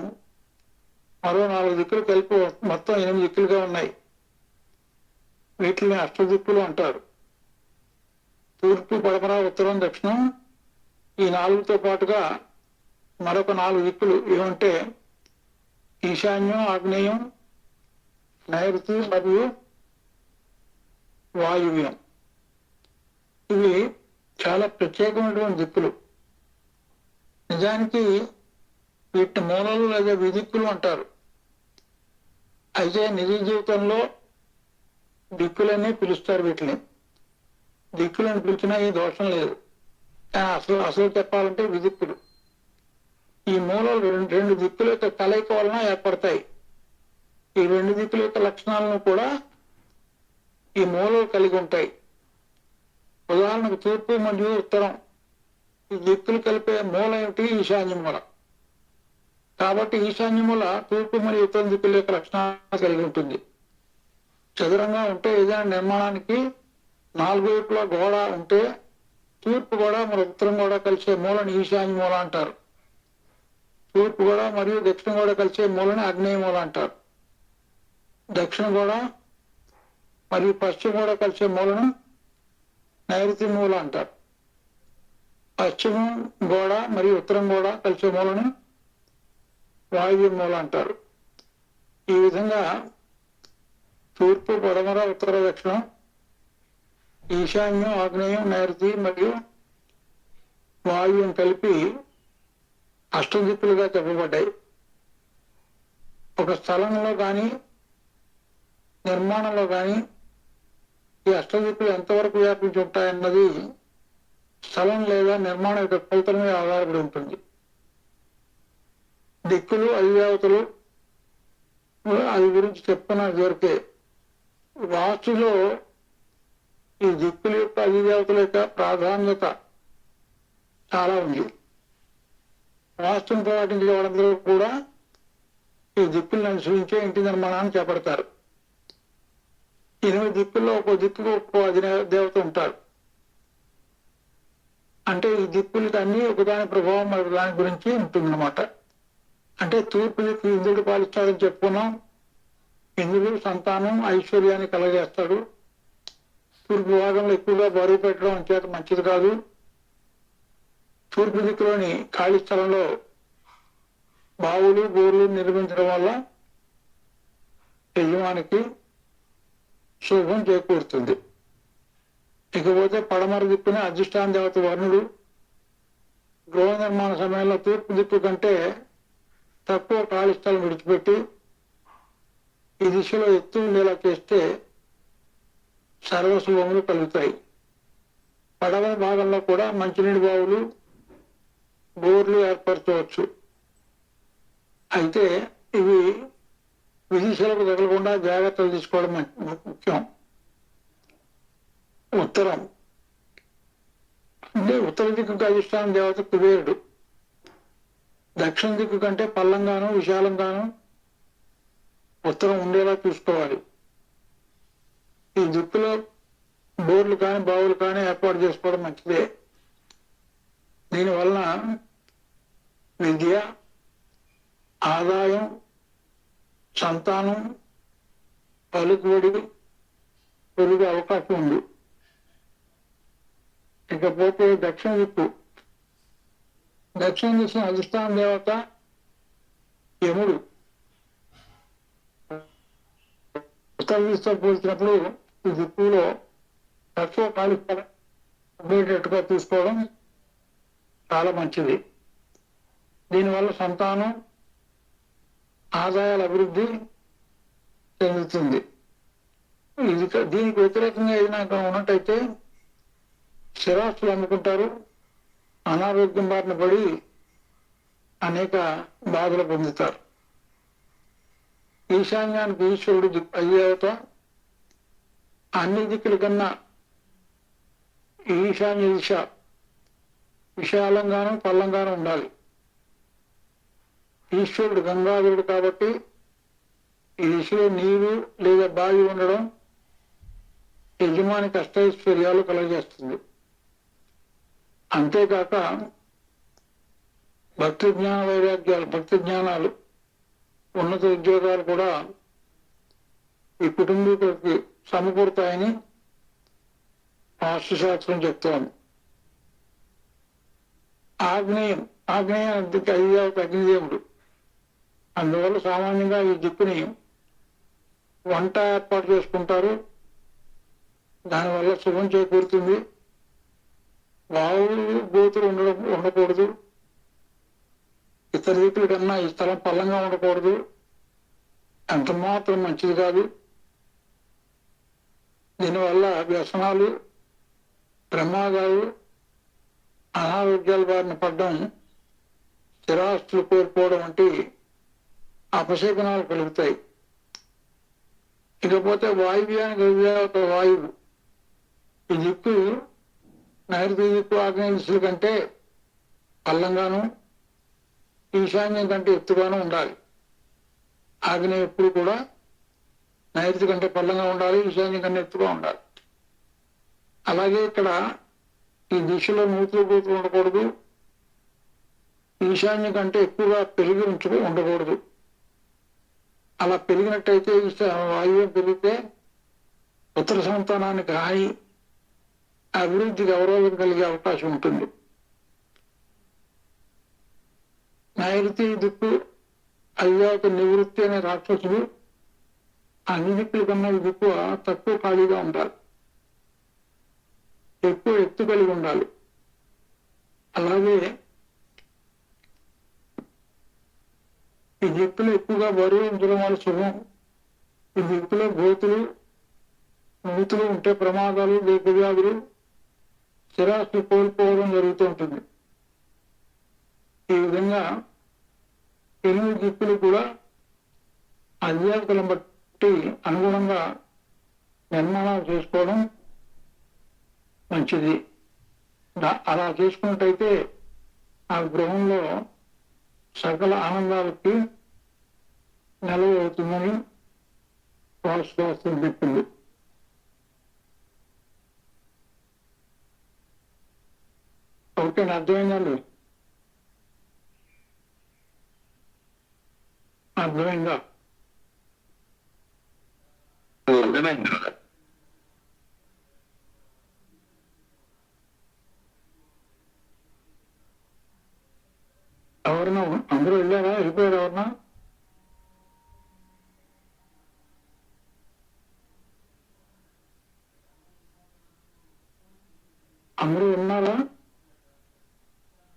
మరో 4 దిక్కులు కలిపి మొత్తం 8 దిక్కులుగా ఉన్నాయి. వీటిని అష్టదిక్కులు అంటారు. తూర్పు, పడమర, ఉత్తరం, దక్షిణం ఈ 4తో పాటుగా మరొక 4 దిక్కులు ఏమంటే ఈశాన్యం, ఆగ్నేయం, నైరుతి మరియు వాయువ్యం. ఇవి చాలా ప్రత్యేకమైనటువంటి దిక్కులు. నిజానికి వీటిని మూలలు లేదా విదిక్కులు అంటారు. అయితే నిజ జీవితంలో దిక్కులనే పిలుస్తారు. వీటిని దిక్కులను పిలిచినా ఏ దోషం లేదు. అసలు చెప్పాలంటే విదిక్కులు. ఈ మూలలు 2 దిక్కుల యొక్క కలయిక వలన ఏర్పడతాయి. ఈ 2 దిక్కుల యొక్క లక్షణాలను కూడా ఈ మూలలు కలిగి ఉంటాయి. ఉదాహరణకు తూర్పు మరియు ఉత్తరం ఈ దిక్కులు కలిపే మూల ఏమిటి? ఈశాన్య మూల. కాబట్టి ఈశాన్య మూల తూర్పు మరియు ఉత్తర దిక్కుల యొక్క లక్షణాలు కలిగి ఉంటుంది. చదురంగా ఉంటే ఏదైనా నిర్మాణానికి 4 వైపులా గోడ ఉంటే తూర్పు గోడ మరి ఉత్తరం గోడ కలిసే మూలని ఈశాన్య మూల అంటారు. తూర్పు గోడ మరియు దక్షిణ గోడ కలిసే మూలని ఆగ్నేయ మూల అంటారు. దక్షిణ గోడ మరియు పశ్చిమ గోడ కలిసే మూలను నైరుతి మూల అంటారు. పశ్చిమ గోడ మరియు ఉత్తరం గోడ కలిసే మూలను వాయువ్య మూల అంటారు. ఈ విధంగా తూర్పు, పడమర, ఉత్తర, దక్షిణం, ఈశాన్యం, ఆగ్నేయం, నైరుతి మరియు వాయువ్యం కలిపి అష్టదిక్కులుగా చెప్పబడ్డాయి. ఒక స్థలంలో కానీ నిర్మాణంలో కానీ ఈ అష్టదిక్కులు ఎంతవరకు వ్యాపించి ఉంటాయన్నది స్థలం లేదా నిర్మాణం యొక్క కొలతల మీద ఆధారపడి ఉంటుంది. దిక్కులు, అధిదేవతలు అది గురించి చెప్పుకున్న దొరికే వాస్తులో ఈ దిక్కుల యొక్క అధిదేవతల యొక్క ప్రాధాన్యత చాలా ఉంది. వాస్తుని పాటించే వాళ్ళందరూ కూడా ఈ దిక్కులను అనుసరించే ఇంటి నిర్మాణాన్ని చేపడతారు. 8 దిక్కుల్లో ఒక్కో దిక్కుకు ఒక్కో అధిదేవత ఉంటారు. అంటే ఈ దిక్కులకి అన్ని ఒకదాని ప్రభావం మరి దాని గురించి ఉంటుందన్నమాట. అంటే తూర్పు దిక్కు ఇంద్రుడు పాలిస్తాడని చెప్పుకున్నాం. ఇంద్రుడు సంతానం, ఐశ్వర్యాన్ని కలగజేస్తాడు. తూర్పు భాగంలో ఎక్కువగా బరువు పెట్టడం అంచేత మంచిది కాదు. తూర్పు దిక్కులోని ఖాళీ స్థలంలో బావులు, బోర్లు నిర్మించడం వల్ల యజమానికి శుభం చేకూరుతుంది. ఇకపోతే పడమర దిక్కున అధిష్టాన దేవత వరుణుడు గృహ నిర్మాణ సమయంలో తూర్పు దిక్కు కంటే తక్కువ ఖాళీ స్థలం విడిచిపెట్టి ఈ దిశలో ఎత్తు ఉండేలా చేస్తే సర్వశుభములు కలుగుతాయి. పడమర భాగంలో కూడా మంచినీటి బావులు, బోర్లు ఏర్పరచవచ్చు. అయితే ఇవి విదిశలకు తగలకుండా జాగ్రత్తలు తీసుకోవడం ముఖ్యం. ఉత్తరం అంటే ఉత్తర దిక్కు అధిష్టాన దేవత కుబేరుడు. దక్షిణ దిక్కు కంటే పల్లంగాను విశాలంగాను ఉత్తరం ఉండేలా చూసుకోవాలి. ఈ దిక్కులో బోర్లు కానీ బావులు కానీ ఏర్పాటు చేసుకోవడం మంచిదే. దీనివలన విద్య, ఆదాయం, సంతానం, పలుకుబడి పెరిగే అవకాశం ఉంది. ఇకపోతే దక్షిణ దిక్కు. దక్షిణ దిశ అధిష్టాన దేవత యముడు. ఉత్తర దిశతో పోల్చినప్పుడు ఈ దిక్కులో తక్కువ ఖాళీ స్థలం ఉండేటట్టుగా తీసుకోవడం చాలా మంచిది. దీనివల్ల సంతానం, ఆదాయాల అభివృద్ధి చెందుతుంది. దీనికి వ్యతిరేకంగా ఏదైనా ఉన్నట్టయితే స్థిరాస్తులు అమ్ముకుంటారు, అనారోగ్యం బారిన పడి అనేక బాధలు పొందుతారు. ఈశాన్యానికి ఈశ్వరుడు అధిదేవత. అన్ని దిక్కుల కన్నా ఈశాన్య దిశ విశాలంగాను పల్లంగాను ఉండాలి. ఈశ్వరుడు గంగాధరుడు కాబట్టి ఈ దిశలో నీరు లేదా బావి ఉండడం యజమానికి అష్టైశ్వర్యాలు కలగజేస్తుంది. అంతేకాక భక్తి జ్ఞాన వైరాగ్యాలు, భక్తి జ్ఞానాలు, ఉన్నత ఉద్యోగాలు కూడా ఈ కుటుంబీకులకి సమకూరుతాయని వాస్తుశాస్త్రం చెప్తోంది. ఆగ్నేయం అగ్నిదేవుడు. అందువల్ల సామాన్యంగా ఈ దిక్కుని వంట ఏర్పాటు చేసుకుంటారు. దానివల్ల శుభం చేకూరుతుంది. బావులు, బూతులు ఉండకూడదు. ఇతర దిక్కుల కన్నా ఈ స్థలం పల్లంగా ఉండకూడదు. ఎంత మాత్రం మంచిది కాదు. దీనివల్ల వ్యసనాలు, ప్రమాదాలు, అనారోగ్యాల బారిన పడడం, స్థిరాస్తులు కోల్పోవడం వంటి అపశకునాలు కలుగుతాయి. ఇకపోతే వాయువ్యానికి అధిదేవత వాయువు. ఈ దిక్కు నైరుతి దిక్కు ఆగ్నేయ దిశల కంటే పల్లంగాను ఈశాన్యం కంటే ఎత్తుగాను ఉండాలి. ఆగ్నేయం ఎప్పుడు కూడా నైరుతి కంటే పల్లంగా ఉండాలి, ఈశాన్యం కంటే ఎత్తుగా ఉండాలి. అలాగే ఇక్కడ ఈ దిశలో నూతులు కూతులు ఉండకూడదు, ఈశాన్యం కంటే ఎక్కువగా పెరిగి ఉండకూడదు. అలా పెరిగినట్టయితే వాయువ్యం పెరిగితే ఉత్తర సంతానానికి హాని, అభివృద్ధికి అవరోధం కలిగే అవకాశం ఉంటుంది. నైరుతి దిక్కు అయ్యాక నివృత్తి అనే రాక్షసుడు అన్ని దిక్కుల కన్నా ఈ దిక్కు తక్కువ ఖాళీగా ఉండాలి, ఎక్కువ ఎత్తు కలిగి ఉండాలి. అలాగే ఈ దిక్కులో ఎక్కువగా బరువు ఉంచడం వల్ల శుభం. ఈ దిక్కులో గోతులు నూతులు ఉంటే ప్రమాదాలు, దీర్ఘవ్యాధులు, స్థిరాస్తి కోల్పోవడం జరుగుతూ ఉంటుంది. ఈ విధంగా 8 దిక్కులు కూడా అధ్యాత్మలను బట్టి అనుగుణంగా నిర్మాణాలు చేసుకోవడం మంచిది. అలా చేసుకున్నట్టయితే ఆ గృహంలో సకల ఆనందాలకి నెలవు అవుతుందని వాస్తవాస్తవం చెప్పింది. ఓకే, అర్థమైందండి? అర్థమైందా? అర్థమైంది గురుగారు. ఎవరన్నా అందరూ వెళ్ళారా? వెళ్ళిపోయారు ఎవరన్నా? అందరూ ఉన్నారా?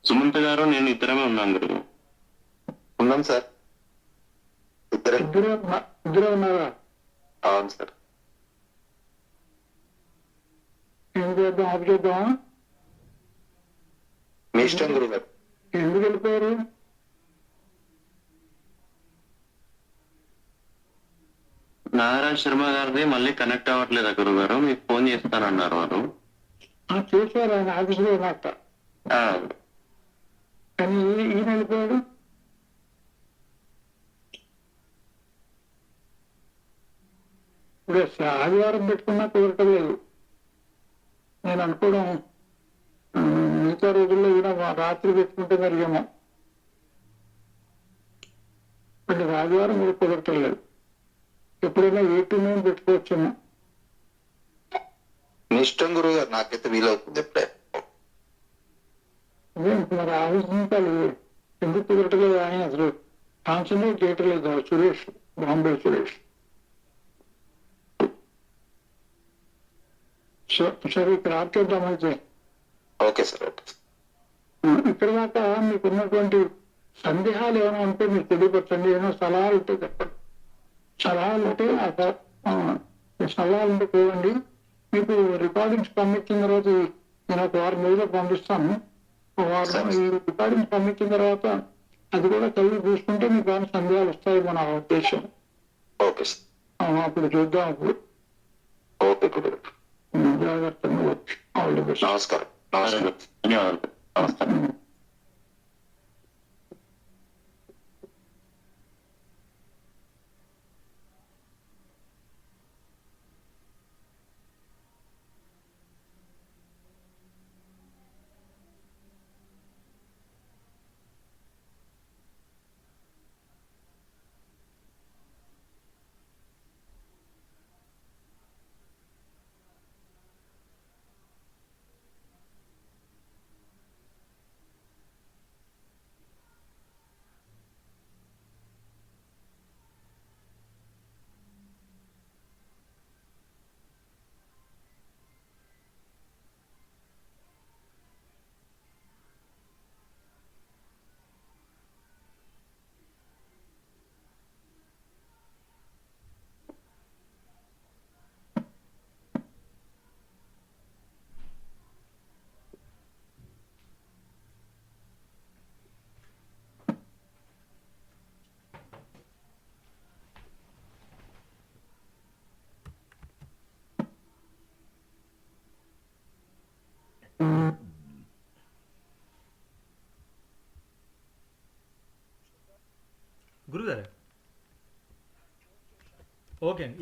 సుమంత్ గారు నేను ఇద్దరమే ఉన్నాం గురువు. ఉన్నాం సార్. ఇద్దరే ఉన్నారా? అవును సార్. ఏం చేద్దాం? ఆపు చేద్దామా? మీ ఇష్టం గురుగారు. ఎందుకు వెళ్ళిపోయారు? నారాయణ శర్మ గారిది మళ్ళీ కనెక్ట్ అవ్వట్లేదా గురుగారు? మీకు ఫోన్ చేస్తానన్నారు వారు. చేశారు, ఆయన ఆఫీసులో ఉన్నట్ట. ఆ, కానీ ఈయన వెళ్ళిపోయాడు. ఇప్పుడు ఆదివారం పెట్టుకున్నా కుదరటం లేదు. నేను అనుకోవడం మిగతా రోజుల్లో ఈయన రాత్రి పెట్టుకుంటే మరిగేమో, అంటే ఆదివారం కూడా కుదరటం లేదు. ఎప్పుడైనా 8 to 9 పెట్టుకోవచ్చేమో. మీ ఇష్టం గురుగారు, నాకైతే వీలవుతుంది ఎప్పుడే. అదే మరి ఆలోచించాలి, ఎందుకు కుదరటలేదు? ఆయన అసలు కాన్సన్ట్రేట్ చేయట్లేదు. సురేష్, బాంబే సురేష్. సరే, ఇక్కడ ఆపేద్దామైతే. Okay sir, okay. ఇక్కడ దాకా మీకు ఉన్నటువంటి సందేహాలు ఏమైనా ఉంటే మీకు తెలియపరచండి. ఏమైనా సలహాలు ఉంటే చెప్పండి. సలహాలు ఉంటే సలహాలు ఉంటే చూడండి. మీకు రికార్డింగ్స్ పంపించిన తర్వాత నేను ఒక వారం రోజుల్లో పంపిస్తాను. ఈ రికార్డింగ్స్ పంపించిన తర్వాత అది కూడా చదివి చూసుకుంటే మీకు ఏమైనా సందేహాలు వస్తాయి మన ఉద్దేశం. Okay sir. అప్పుడు చూద్దాం. అప్పుడు ఓకే గురుగారు. జాగ్రత్తగా వచ్చి ఆల్ ది బెస్ట్. నమస్కారం. నమస్కారం. ధన్యవాదాలు. నమస్కారం. గురుగారు ఓకే అండి.